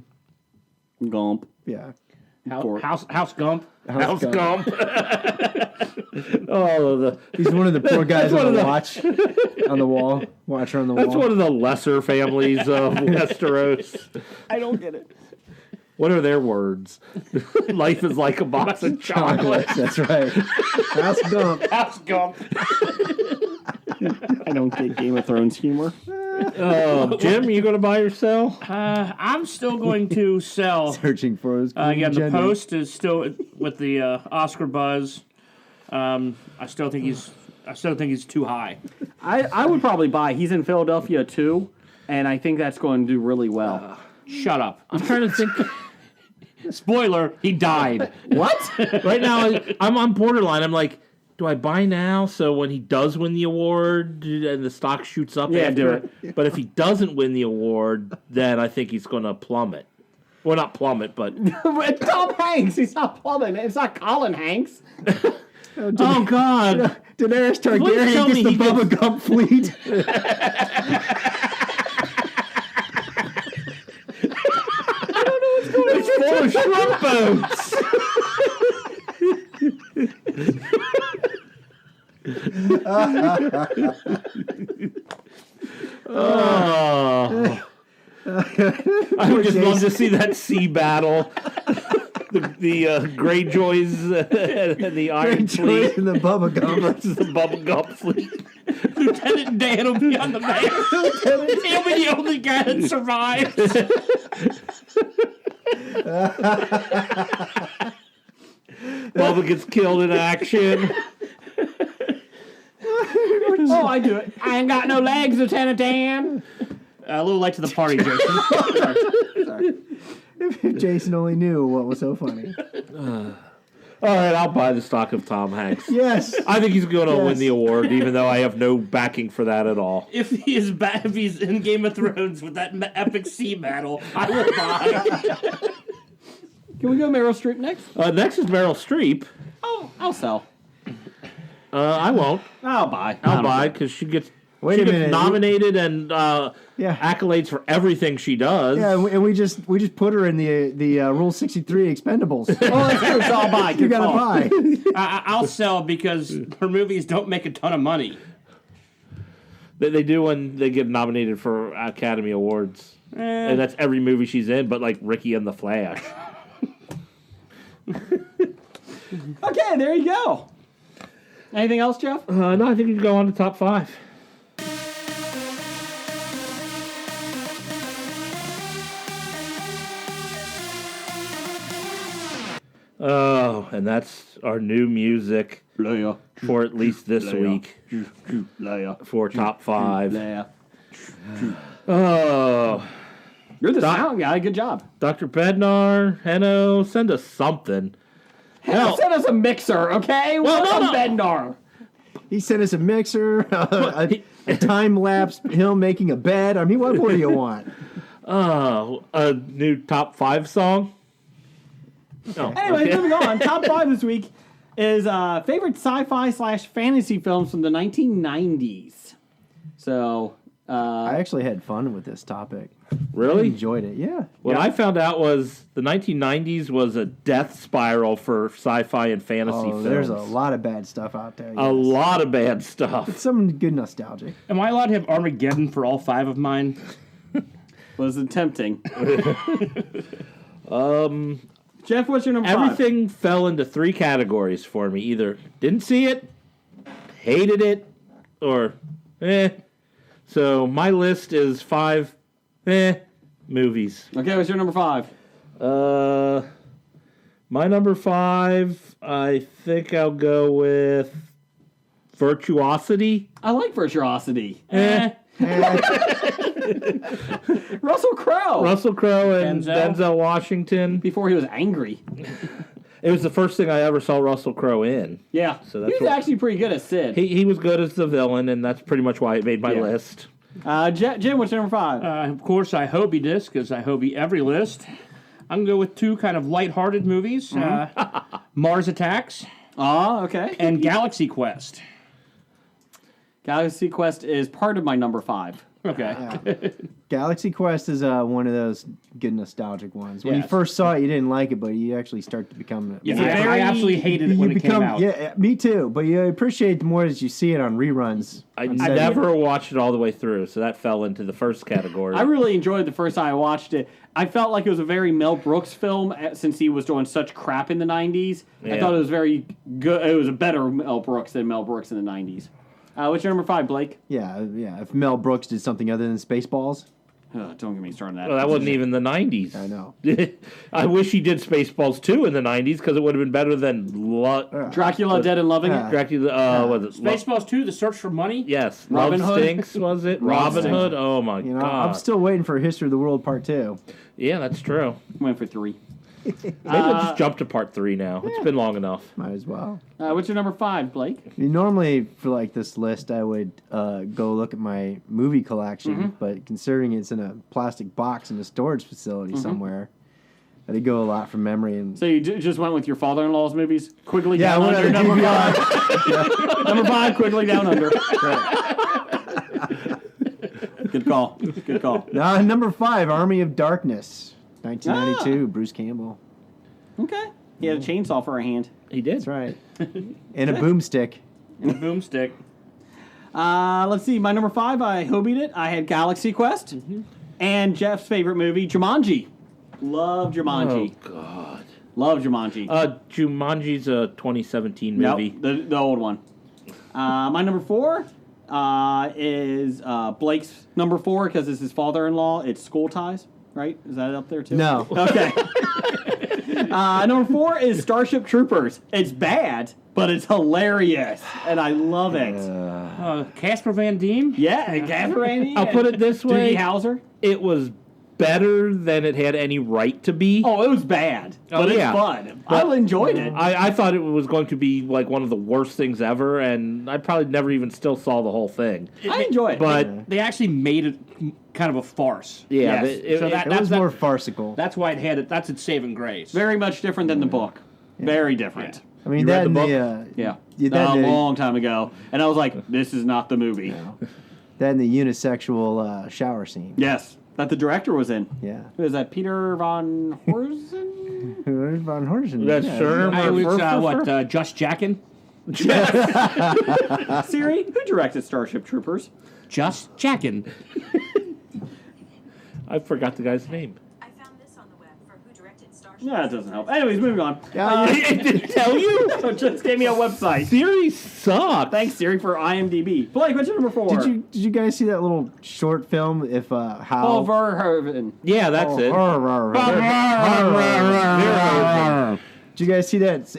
Gump. Yeah. House Gump. House Gump. Oh, he's one of the poor guys on the watch on the wall. Watcher on the wall. That's one of the lesser families of Westeros. I don't get it. What are their words? Life is like a box of chocolates. That's right. House Gump. House Gump. I don't get Game of Thrones humor. Jim, you going to buy or sell? I'm still going to sell. Searching for his Again, the agenda. Post is still with the Oscar buzz. I still think he's too high. I would probably buy. He's in Philadelphia too, and I think that's going to do really well. Shut up. I'm trying to think. Spoiler, he died. What? Right now, I'm on borderline. I'm like, do I buy now so when he does win the award and the stock shoots up? Yeah, after? do it. But if he doesn't win the award, then I think he's going to plummet. Well, not plummet, but... It's Tom Hanks. He's not plumbing. It's not Colin Hanks. Oh, God. Daenerys Please Targaryen tell gets me the he Bubba gets- Gump fleet. It's full of shrimp boats. Oh. I would just love to see that sea battle. The Greyjoys and the Iron Fleet and the Bubba Gump versus the Bubba Gump Fleet. Lieutenant Dan will be on the man. He'll be the only guy that survives. Bubba gets killed in action. Oh, I do it. I ain't got no legs, Lieutenant Dan. A little late to the party, Jason. If Jason only knew what was so funny. All right, I'll buy the stock of Tom Hanks. Yes. I think he's going to Yes. win the award, even though I have no backing for that at all. If he's in Game of Thrones with that epic sea battle, I will buy. Can we go Meryl Streep next? Next is Meryl Streep. Oh, I'll sell. I won't. I'll buy. I'll buy because she gets Wait a minute. nominated and Yeah. accolades for everything she does. Yeah, and we just put her in the Rule 63 Expendables. Oh, that's true. So I'll buy. You gotta buy. I'll sell because her movies don't make a ton of money. They do when they get nominated for Academy Awards. And that's every movie she's in, but like Ricky and the Flash. Okay, there you go. Anything else, Jeff? No, I think you can go on to top 5. Oh, and that's our new music Leia. for at least this week Leia. for top 5. Leia. Oh, You're the sound guy. Good job. Dr. Bednar, Henno, send us something. Hell, Send us a mixer, okay? Well, Well, no. Bendar. He sent us a mixer, a time lapse, him making a bed. I mean, what more do you want? Oh, a new top 5 song? Oh, Anyway, okay. moving on. Top 5 this week is favorite sci-fi / fantasy films from the 1990s. So, I actually had fun with this topic. Really? Enjoyed it, yeah. What I found out was the 1990s was a death spiral for sci-fi and fantasy films. There's a lot of bad stuff out there. A lot of bad stuff. Some good nostalgia. Am I allowed to have Armageddon for all 5 of mine? was it tempting? Jeff, what's your number 5? Everything fell into 3 categories for me. Either didn't see it, hated it, or eh. So my list is 5 movies. Okay, what's your number 5? My number 5, I think I'll go with Virtuosity. I like Virtuosity. Russell Crowe. Russell Crowe and Denzel Washington. Before he was angry. It was the first thing I ever saw Russell Crowe in. Yeah. So that's he was actually pretty good as Sid. He was good as the villain, and that's pretty much why it made my list. Jim, what's your number 5? Of course, I Hobie this because I Hobie every list. I'm going to go with two kind of lighthearted movies. Mars Attacks. Oh, okay. And Galaxy Quest. Galaxy Quest is part of my number 5. Okay. Galaxy Quest is one of those good nostalgic ones. When you first saw it, you didn't like it, but you actually start to become... I absolutely hated it when it came out. Yeah, me too. But you appreciate it more as you see it on reruns. I never watched it all the way through, so that fell into the first category. I really enjoyed the first time I watched it. I felt like it was a very Mel Brooks film since he was doing such crap in the 90s. Yeah. I thought it was very good. It was a better Mel Brooks than Mel Brooks in the 90s. What's your number 5, Blake? Yeah. If Mel Brooks did something other than Spaceballs. Don't get me started on that. Well, that wasn't even the 90s. I know. I wish he did Spaceballs 2 in the 90s because it would have been better than... Dracula Dead and Loving It? Dracula, was it? Spaceballs 2, The Search for Money? Yes. Robin Love Hood? Stinks, was it? Robin Hood? Oh, my God. I'm still waiting for History of the World Part 2. Yeah, that's true. Went for 3. Maybe we'll just jump to part 3 now. It's been long enough. Might as well. What's your number 5, Blake? Normally, for like this list, I would go look at my movie collection, but considering it's in a plastic box in a storage facility somewhere, I did go a lot from memory. And so you just went with your father-in-law's movies? Quigley Down Under, number 5. Number 5, Quigley Down Under. Good call. Good call. Now, number 5, Army of Darkness. 1992, Bruce Campbell. Okay. He had a chainsaw for a hand. He did. That's right. And a boomstick. Let's see. My number 5, I hobied it. I had Galaxy Quest. And Jeff's favorite movie, Jumanji. Love Jumanji. Oh, God. Love Jumanji. Jumanji's a 2017 movie. Nope, the old one. My number 4 is Blake's number 4 because it's his father-in-law. It's School Ties. Right? Is that up there too? No. Okay. Number 4 is Starship Troopers. It's bad, but it's hilarious, and I love it. Casper Van Dien? Yeah, Casper Van Dien. I'll put it this way. Doogie Howser. It was better than it had any right to be. Oh, it was bad, but it's fun. I enjoyed it. I thought it was going to be like one of the worst things ever, and I probably never even still saw the whole thing. I enjoyed it. But they actually made it kind of a farce. Yeah, yes. It was more farcical. That's why it had it. That's its saving grace. Very much different than the book. Yeah. Very different. Yeah. I mean, you that read the book? A long time ago, and I was like, "This is not the movie." No. That and the unisexual shower scene. Yes, that the director was in. Yeah. Who is that? Peter Von Horsen? Who's Von Horsen? That's sure. Just Jackin? Siri, who directed Starship Troopers? Just Jackin. I forgot the guy's name. I found this on the web for who directed Starship. Yeah, it doesn't help. Anyways, moving on. It didn't tell you? So it just gave me a website. Siri sucks. Thanks, Siri, for IMDb. Blake, what's your number 4? Did you guys see that little short film? If how? Paul Verhoeven. Yeah, that's it. Did you guys see that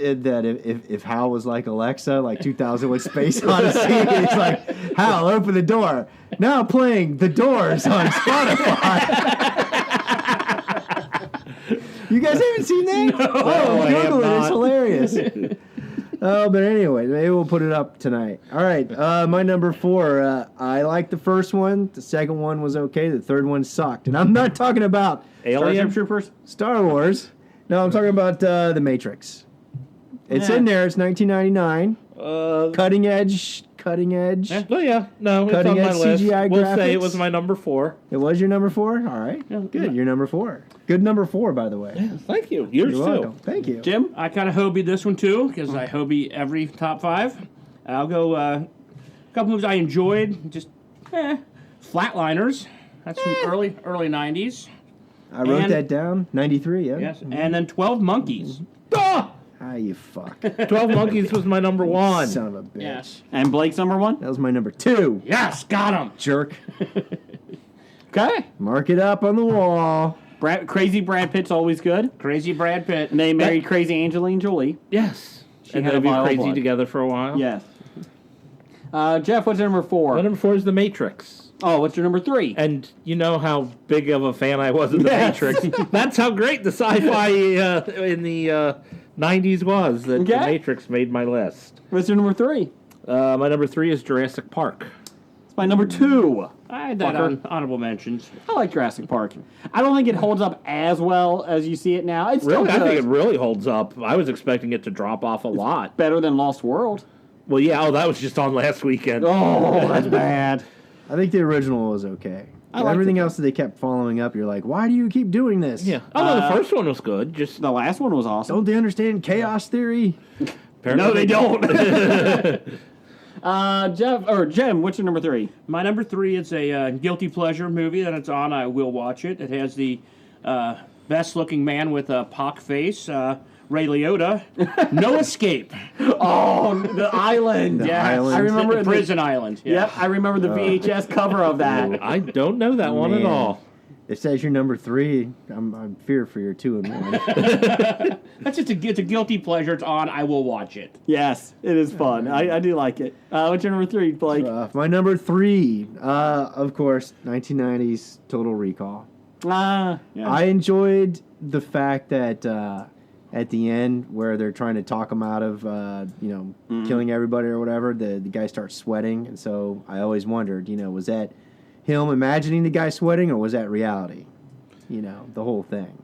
if Hal was like Alexa, like 2000 with Space Odyssey? It's like, Hal, open the door. Now playing The Doors on Spotify. You guys haven't seen that? No, Google it. It's hilarious. But anyway, maybe we'll put it up tonight. All right, my number 4. I liked the first one. The second one was okay. The third one sucked. And I'm not talking about Starship Troopers? Star Wars. No, I'm talking about The Matrix. It's in there. It's 1999. Cutting edge. Yeah. Oh, yeah. No, it's Cutting on my edge list. CGI We'll graphics. say it was my number 4. It was your number 4? All right. Good. You're number 4. Good number 4, by the way. Yeah, thank you. Yours You're too. welcome. Thank you. Jim? I kind of Hobie this one too because I Hobie every top 5. I'll go a couple movies I enjoyed. Just Flatliners. That's from early 90s. I wrote that down. 93, yeah? Yes. And then 12 Monkeys. Ah! Ah, you fuck. 12 Monkeys was my number 1. Son of a bitch. Yes. And Blake's number 1? That was my number 2. Yes, got him. Jerk. Okay. Mark it up on the wall. Crazy Brad Pitt's always good. Crazy Brad Pitt. And they married Crazy Angelina Jolie. Yes. She And had they'll a be vile crazy blood. together for a while. Yes. Jeff, what's your number 4? My number 4 is The Matrix. Oh, what's your number 3? And you know how big of a fan I was of The Yes. Matrix. That's how great the sci-fi in the 90s was, that The Matrix made my list. What's your number 3? My number 3 is Jurassic Park. It's my number 2. I had that on honorable mentions. I like Jurassic Park. I don't think it holds up as well as you see it now. It's still Really? I good. think it really holds up. I was expecting it to drop off a lot. Better than Lost World. Well, yeah, that was just on last weekend. Oh, that's bad. I think the original was okay. Everything else that they kept following up, you're like, why do you keep doing this? Yeah. Oh, no, the first one was good. Just the last one was awesome. Don't they understand chaos theory? No, they don't. Jem, what's your number 3? My number 3 is a guilty pleasure movie that it's on. I will watch it. It has the best-looking man with a pock face, Ray Liotta. No Escape. Oh, the island. Island. I remember the prison island. Yeah. Yep, I remember the VHS cover of that. I don't know that one at all. It says you're number 3. I'm feared for your 2 and 1. That's just it's a guilty pleasure. It's on. I will watch it. Yes, it is fun. I do like it. What's your number 3, Blake? My number 3, of course, 1990s Total Recall. Yeah. I enjoyed the fact that at the end where they're trying to talk him out of killing everybody or whatever, the guy starts sweating, and so I always wondered, was that him imagining the guy sweating, or was that reality? The whole thing.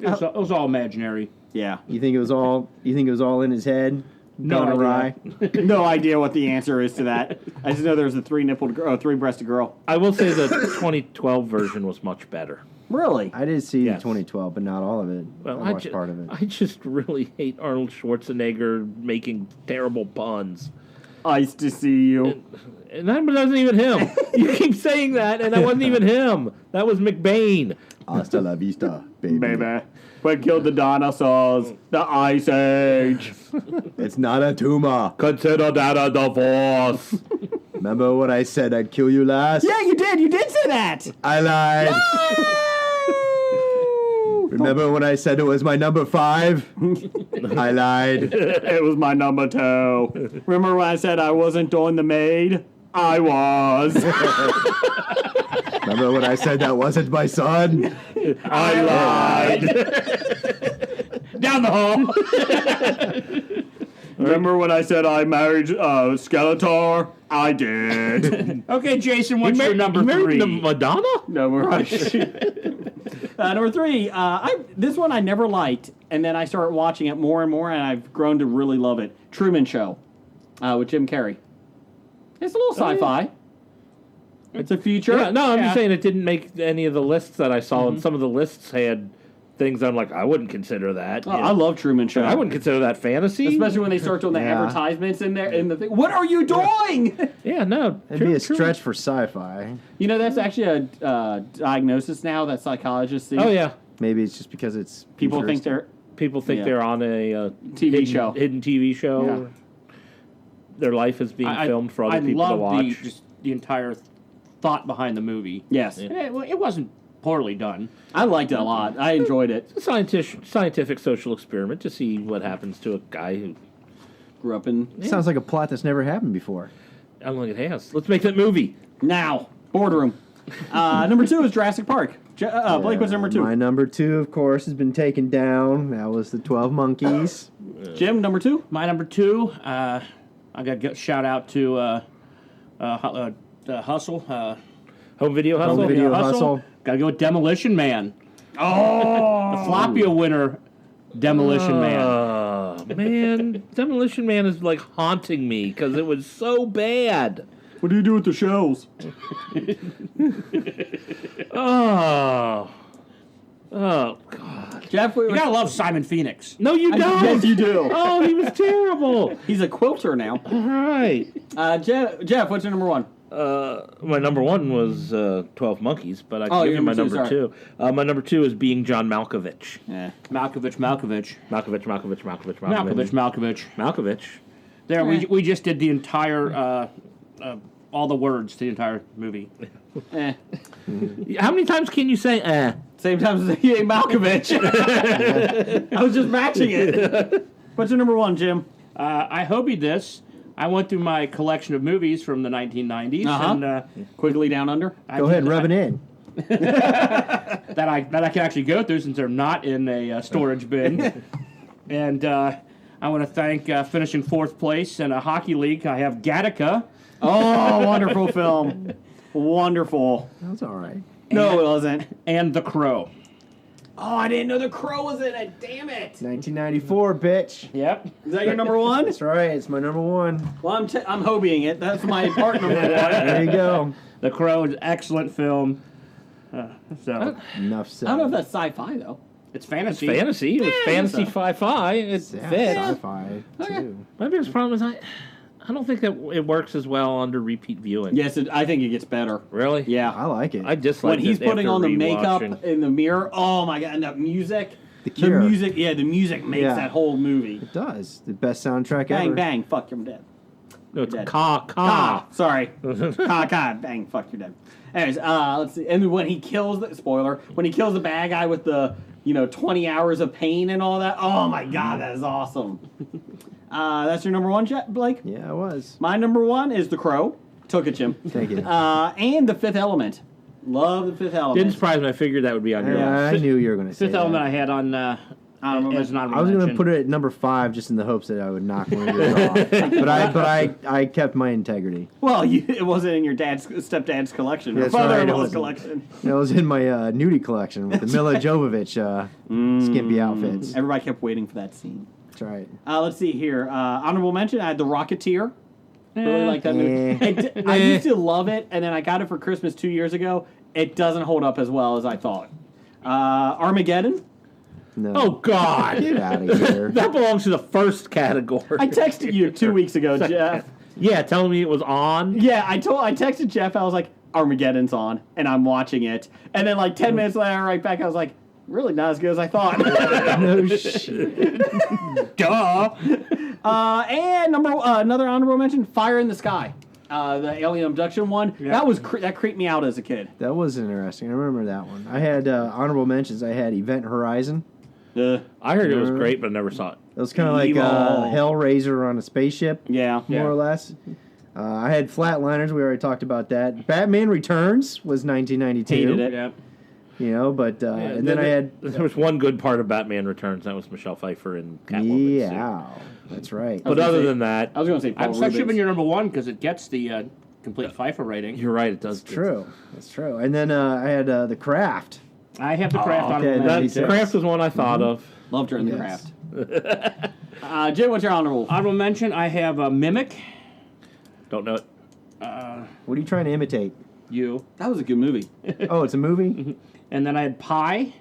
It was all imaginary. Yeah. You think it was all in his head? No Gone awry? No idea what the answer is to that. I just know there's a three-breasted girl. I will say the 2012 version was much better. Really? I did see Yes. the 2012, but not all of it. Well, I watched part of it. I just really hate Arnold Schwarzenegger making terrible puns. Nice to see you. And that wasn't even him. You keep saying that, and that wasn't even him. That was McBain. Hasta la vista, baby. Baby. We killed the dinosaurs. The Ice Age. It's not a tumor. Consider that a divorce. Remember what I said I'd kill you last? Yeah, you did. You did say that. I lied. Remember when I said it was my number 5? I lied. It was my number 2. Remember when I said I wasn't doing the maid? I was. Remember when I said that wasn't my son? I lied. Down the hall. Remember when I said I married Skeletor? I did. Okay, Jason, what's your number you married 3? the Madonna? No, we're right. Number 3, this one I never liked, and then I started watching it more and more, and I've grown to really love it. Truman Show, with Jim Carrey. It's a little sci-fi. It's a future. Yeah, no, I'm just saying it didn't make any of the lists that I saw, and some of the lists had things I'm like, I wouldn't consider that. Oh, I love Truman Show. I wouldn't consider that fantasy. Especially when they start doing the advertisements in there in the thing. What are you doing? Yeah, no. It'd be a stretch for sci-fi. That's actually a diagnosis now that psychologists see. Oh yeah. Maybe it's just because it's People think they're on a TV show. hidden TV show. Yeah. Their life is being filmed for other people to love watch. the entire thought behind the movie. Yes. It wasn't poorly done. I liked it a lot. I enjoyed it. It's a scientific social experiment to see what happens to a guy who grew up in. Sounds like a plot that's never happened before. I don't think it has. Let's make that movie now. Boardroom. Number 2 is Jurassic Park. Blake, what's number 2? My number 2, of course, has been taken down. That was the 12 Monkeys. Jim, number 2? My number 2, I got to shout out to Hustle. Home Video Hustle. Home Video Hustle. Got to go with Demolition Man. Oh! The Floppia winner, Demolition Man. Man, Demolition Man is like haunting me because it was so bad. What do you do with the shells? Oh, God. Jeff, you gotta love Simon Phoenix. No, you don't. Yes, you do. Oh, he was terrible. He's a quilter now. All right. Jeff, what's your number 1? My number 1 was 12 Monkeys, but I can give you my number sorry. 2. My number 2 is Being John Malkovich. Yeah. Malkovich. There, we just did the entire, all the words to the entire movie. How many times can you say eh? Same time as he ain't Malkovich. I was just matching it. What's your number 1, Jim? I hobied this. I went through my collection of movies from the 1990s. And, Quigley Down Under? Go ahead and rub it in. that I can actually go through since they're not in a storage bin. And I want to thank finishing 4th place in a hockey league. I have Gattaca. Oh, wonderful film. Wonderful. That was all right. No, it wasn't. And The Crow. Oh, I didn't know The Crow was in it. Damn it. 1994, bitch. Yep. Is that your number one? That's right. It's my number one. Well, I'm hobbying it. That's my part number one. There you go. The Crow is an excellent film. Enough said. I don't know if that's sci-fi, though. It's fantasy. It's fantasy. It was fantasy fi-fi. It fits. Sci-fi, too. My biggest problem is I don't think that it works as well under repeat viewing. Yes, I think it gets better. Really? Yeah. I like it. I dislike When he's it putting after on the rewatching. makeup in the mirror, oh my god, and that music. The Cure. The music makes that whole movie. It does. The best soundtrack Bang, ever. bang, fuck, you're dead. No, it's Dead. ka. Sorry. Bang, fuck, you're dead. Anyways, let's see. And when he kills when he kills the bad guy with the, 20 hours of pain and all that, oh my god, that is awesome. That's your number one, Blake? Yeah, it was. My number one is The Crow. Took it, Jim. Thank you. And The Fifth Element. Love The Fifth Element. Didn't surprise me. I figured that would be on your Yeah, list. I knew you were going to say Fifth that. Element I had on as an honorable I was going mention. to put it at number 5 just in the hopes that I would knock one of yours off. But I kept my integrity. Well, it wasn't in your stepdad's collection. Or That's right, it father-in-law's wasn't. collection. It was in my nudie collection with the Mila Jovovich skimpy outfits. Everybody kept waiting for that scene. That's right. Let's see here. Honorable mention, I had The Rocketeer. Really like that movie. Eh. I used to love it, and then I got it for Christmas 2 years ago. It doesn't hold up as well as I thought. Armageddon. No. Oh, God. Get out of here. That belongs to the first category. I texted you 2 weeks ago, Jeff. Yeah, telling me it was on. Yeah, I texted Jeff. I was like, Armageddon's on, and I'm watching it. And then 10 minutes later, right back, I was like, really not as good as I thought. No shit. Duh. And another honorable mention, Fire in the Sky. The alien abduction one. Yeah. That creeped me out as a kid. That was interesting. I remember that one. I had honorable mentions. I had Event Horizon. I heard it was great, but I never saw it. It was kind of like Hellraiser on a spaceship. Yeah. More or less. I had Flatliners. We already talked about that. Batman Returns was 1992. Hated it. Yeah. But and then I had There was one good part of Batman Returns. That was Michelle Pfeiffer and Catwoman. yeah, that's right. But other than that, I was going to say Paul That should have Rubens. been your number one because it gets the complete Pfeiffer rating. you're right. It does. True. That's true. And then I had The Craft. I have The Craft on okay, my that- list. That Craft was one I thought of. Loved her in The Yes. Craft. Jay, what's your honorable? Honorable mention, I have Mimic. Don't know it. What are you trying to imitate? You. That was a good movie. Oh, it's a movie? And then I had Pi,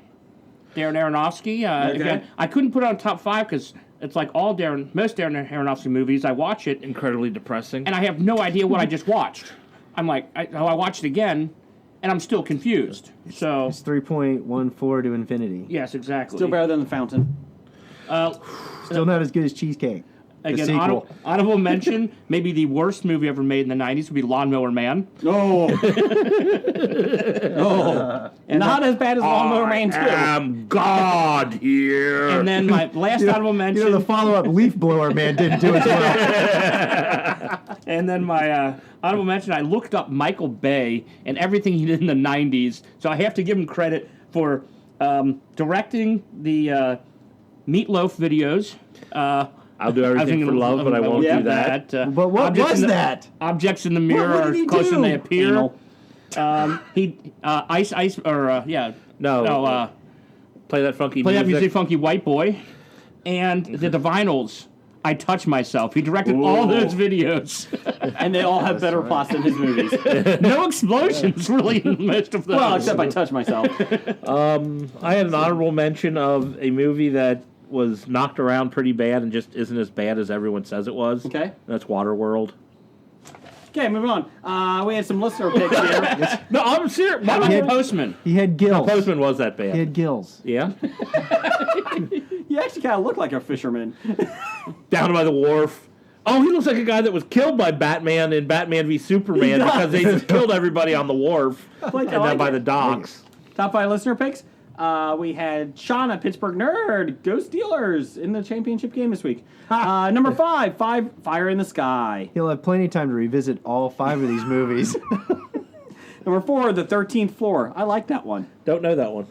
Darren Aronofsky. Okay. Again, I couldn't put it on top 5 because it's like most Darren Aronofsky movies. I watch it Incredibly depressing. and I have no idea what I just watched. I'm like, I watched it again, and I'm still confused. So It's 3.14 to infinity. yes, exactly. Still better than The Fountain. Still not as good as Cheesecake. The Again, sequel. honorable mention, maybe the worst movie ever made in the 90s would be Lawnmower Man. Oh. Not as bad as Lawnmower Man 2. I'm God here. And then my last honorable mention. The follow-up Leaf Blower Man didn't do as well. And then my honorable mention, I looked up Michael Bay and everything he did in the 90s. So I have to give him credit for directing the Meatloaf videos. I'll do everything for love, but I won't do that. But what was that? Objects in the mirror What did he are closer than do? they appear. Anal. Play that funky Play that music. music, funky white boy. And the Divinals, I Touch Myself. He directed all those videos. And they all have better plots than his movies. No explosions, really, in most of those. Well, except I Touch Myself. I had an honorable mention of a movie that was knocked around pretty bad and just isn't as bad as everyone says it was. Okay. That's Waterworld. Okay, moving on. We had some listener picks here. No, I'm serious. How about He the had- Postman? He had gills. Postman was that bad. He had gills. Yeah. You actually kind of look like a fisherman. Down by the wharf. Oh, he looks like a guy that was killed by Batman in Batman v Superman because they just killed everybody on the wharf Like, and then by the docks. Top 5 listener picks. We had Sean, a Pittsburgh nerd, Go Steelers in the championship game this week. Number 5, Fire in the Sky. He'll have plenty of time to revisit all 5 of these movies. Number 4, The 13th Floor. I like that one. Don't know that one.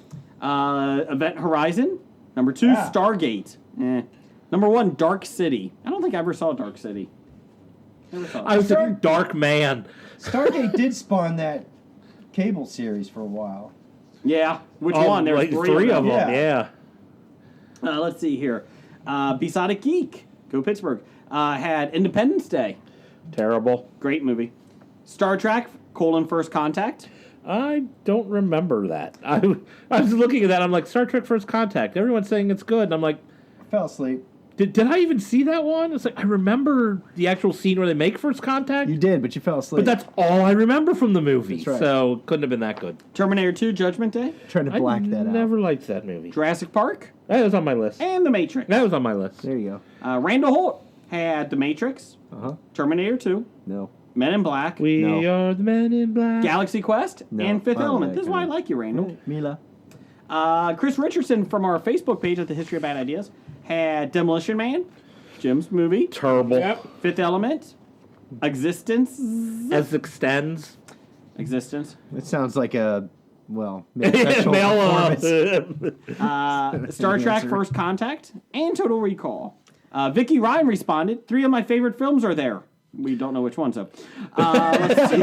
Event Horizon. Number 2, Stargate. Number 1, Dark City. I don't think I ever saw Dark City. Never saw it. I was thinking Dark Man. Stargate did spawn that cable series for a while. Yeah. Which one? There's like three of them. Yeah. Let's see here. Besotted Geek. Go Pittsburgh. Had Independence Day. Terrible. Great movie. Star Trek: First Contact. I don't remember that. I was looking at that. I'm like, Star Trek First Contact. Everyone's saying it's good. And I'm like, I fell asleep. Did I even see that one? It's like I remember the actual scene where they make first contact. You did, but you fell asleep. But that's all I remember from the movie. That's right. So couldn't have been that good. Terminator 2: Judgment Day. Trying to black that out. Never liked that movie. Jurassic Park. That was on my list. And The Matrix. That was on my list. There you go. Randall Holt had The Matrix. Terminator 2. No. Men in Black. We are the Men in Black. Galaxy Quest. No, And Fifth I don't Element. like This is why I that. like you, Randall. Mila. Chris Richardson from our Facebook page at the History of Bad Ideas had Demolition Man. Jim's movie. Terrible. Yep. Fifth Element. Existence. As extends. Existence. It sounds like a, well, male Star Trek Answer. First Contact and Total Recall. Vicky Ryan responded, 3 of my favorite films are there. We don't know which ones, though. Let's see.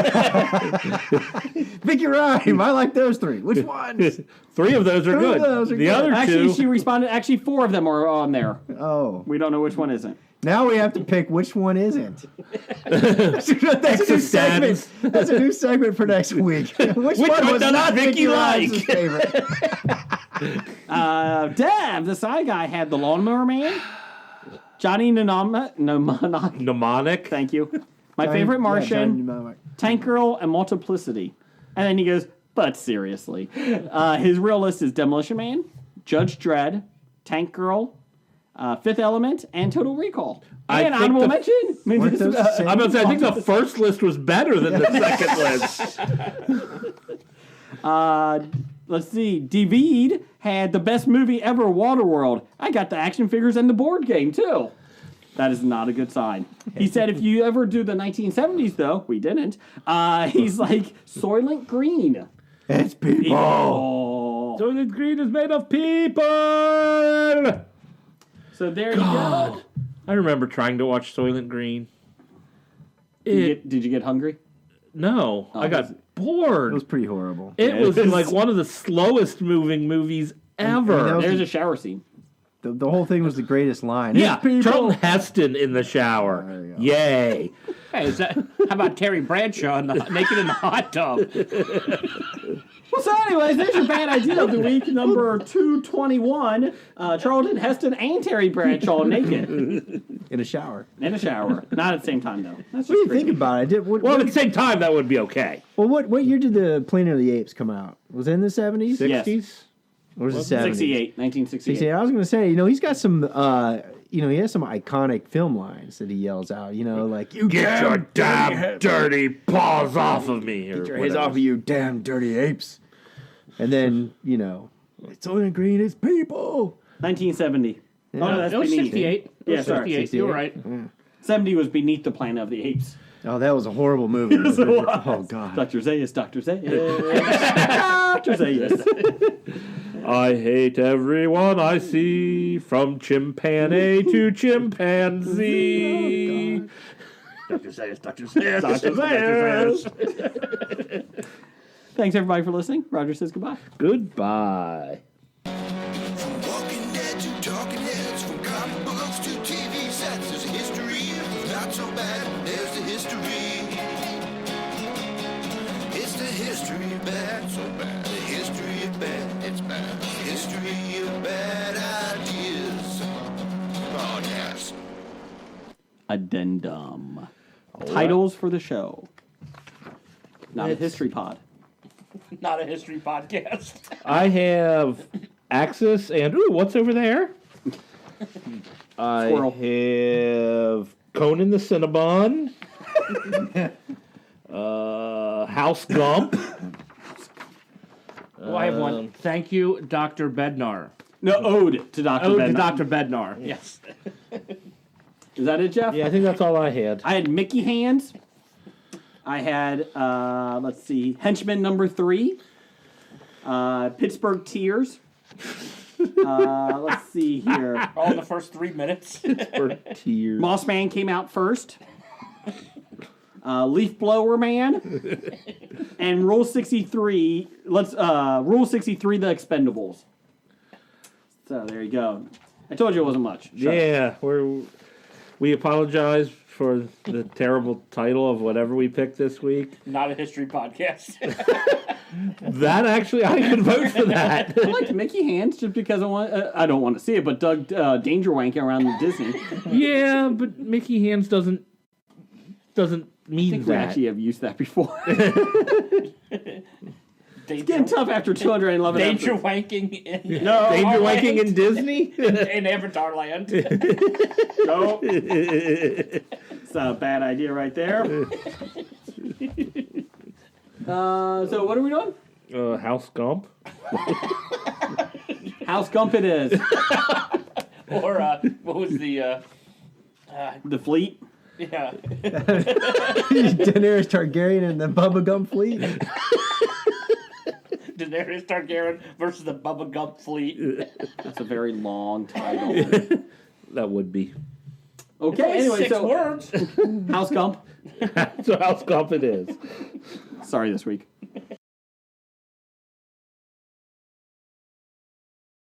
Vicky Ryan, I like those 3. Which ones? 3 of those are Two of good. those are The good. other Actually, 2. she responded, 4 of them are on there. Oh. We don't know which one isn't. Now we have to pick which one isn't. That's a new segment. That's a new segment for next week. Which one was does not Vicky Vicky Ryan's like? favorite? Dev, the side guy, had The Lawnmower Man. Johnny Mnemonic. Thank you. My favorite Martian. Tank Girl and Multiplicity. And then he goes, but seriously. His real list is Demolition Man, Judge Dredd, Tank Girl, Fifth Element, and Total Recall. And honorable mention. I'm about to say, I think the first list was better than the second list. Let's see. David had the best movie ever, Waterworld. I got the action figures and the board game, too. That is not a good sign. He said if you ever do the 1970s, though, we didn't, he's like, Soylent Green. It's people. Soylent Green is made of people. So there you go. I remember trying to watch Soylent Green. Did you get hungry? No, I got bored. It was pretty horrible. It was like one of the slowest moving movies ever. There's a shower scene. The whole thing was the greatest line. Yeah, It's people. Charlton Heston in the shower. Yay. Hey, how about Terry Bradshaw naked in the hot tub? Well, so anyways, there's your bad idea of the week, number 221. Charlton Heston and Terry Bradshaw naked. In a shower. In a shower. Not at the same time, though. That's What do you just think about it? Well, at the same time, that would be okay. Well, what year did the Planet of the Apes come out? Was it in the 70s? 60s? Or was it 70s? 1968. I was going to say, he's got some, he has some iconic film lines that he yells out, like, you Get your damn dirty paws off of me. Get your hands off of you, damn dirty apes. And then, it's Soylent Green, it's people. 1970. Yeah. Oh, no, that's It was beneath. 68. Yeah, sorry. 68. You were right. 70 was beneath the Planet of the Apes. Oh, that was a horrible movie. Yes, it was. Oh, God. Dr. Zayas, Dr. Zayas. Dr. Zayas. I hate everyone I see, from chimpanzee to chimpanzee. Dr. Zayas, Dr. Zayas. Dr. Zayas. Thanks, everybody, for listening. Roger says goodbye. Goodbye. Walking Dead to Talking Heads, from comic books to TV sets, there's a history. Not so bad, there's the history. It's the history of bad, so bad. The history of bad, it's bad. The history of bad ideas. Podcast. Addendum. Titles for the show. Not a history pod. Not a history podcast. I have Axis and, what's over there? I Squirrel. have Conan the Cinnabon. House Gump. Oh, I have one. Thank you, Dr. Bednar. No, ode to Dr. Ode Bednar. to Dr. Bednar. Yes. Is that it, Jeff? Yeah, I think that's all I had. I had Mickey Hands. I had, let's see, Henchman number 3. Pittsburgh Tears. Let's see here. All in the first 3 minutes. For tears. Moss Man came out first. Leaf Blower Man, and Rule 63. Rule 63, The Expendables. So there you go. I told you it wasn't much. Shut up. We apologize for the terrible title of whatever we picked this week. Not a history podcast. That actually, I could vote for that. I liked Mickey Hands just because I don't want to see it, but Doug Danger Wanking around Disney. Yeah, but Mickey Hands doesn't mean I think that. we actually have used that before. It's getting tough after 211 Danger episodes. wanking in Danger wanking in Disney? in Avatar Land. No. It's a bad idea right there. So what are we doing? House Gump. House Gump it is. Or what was the Fleet? Yeah. Daenerys Targaryen and the Bubba Gump fleet. Daenerys Targaryen versus the Bubba Gump fleet. That's a very long title. That would be. Okay, anyway, 6 words. House Gump. So House Gump it is. Sorry this week.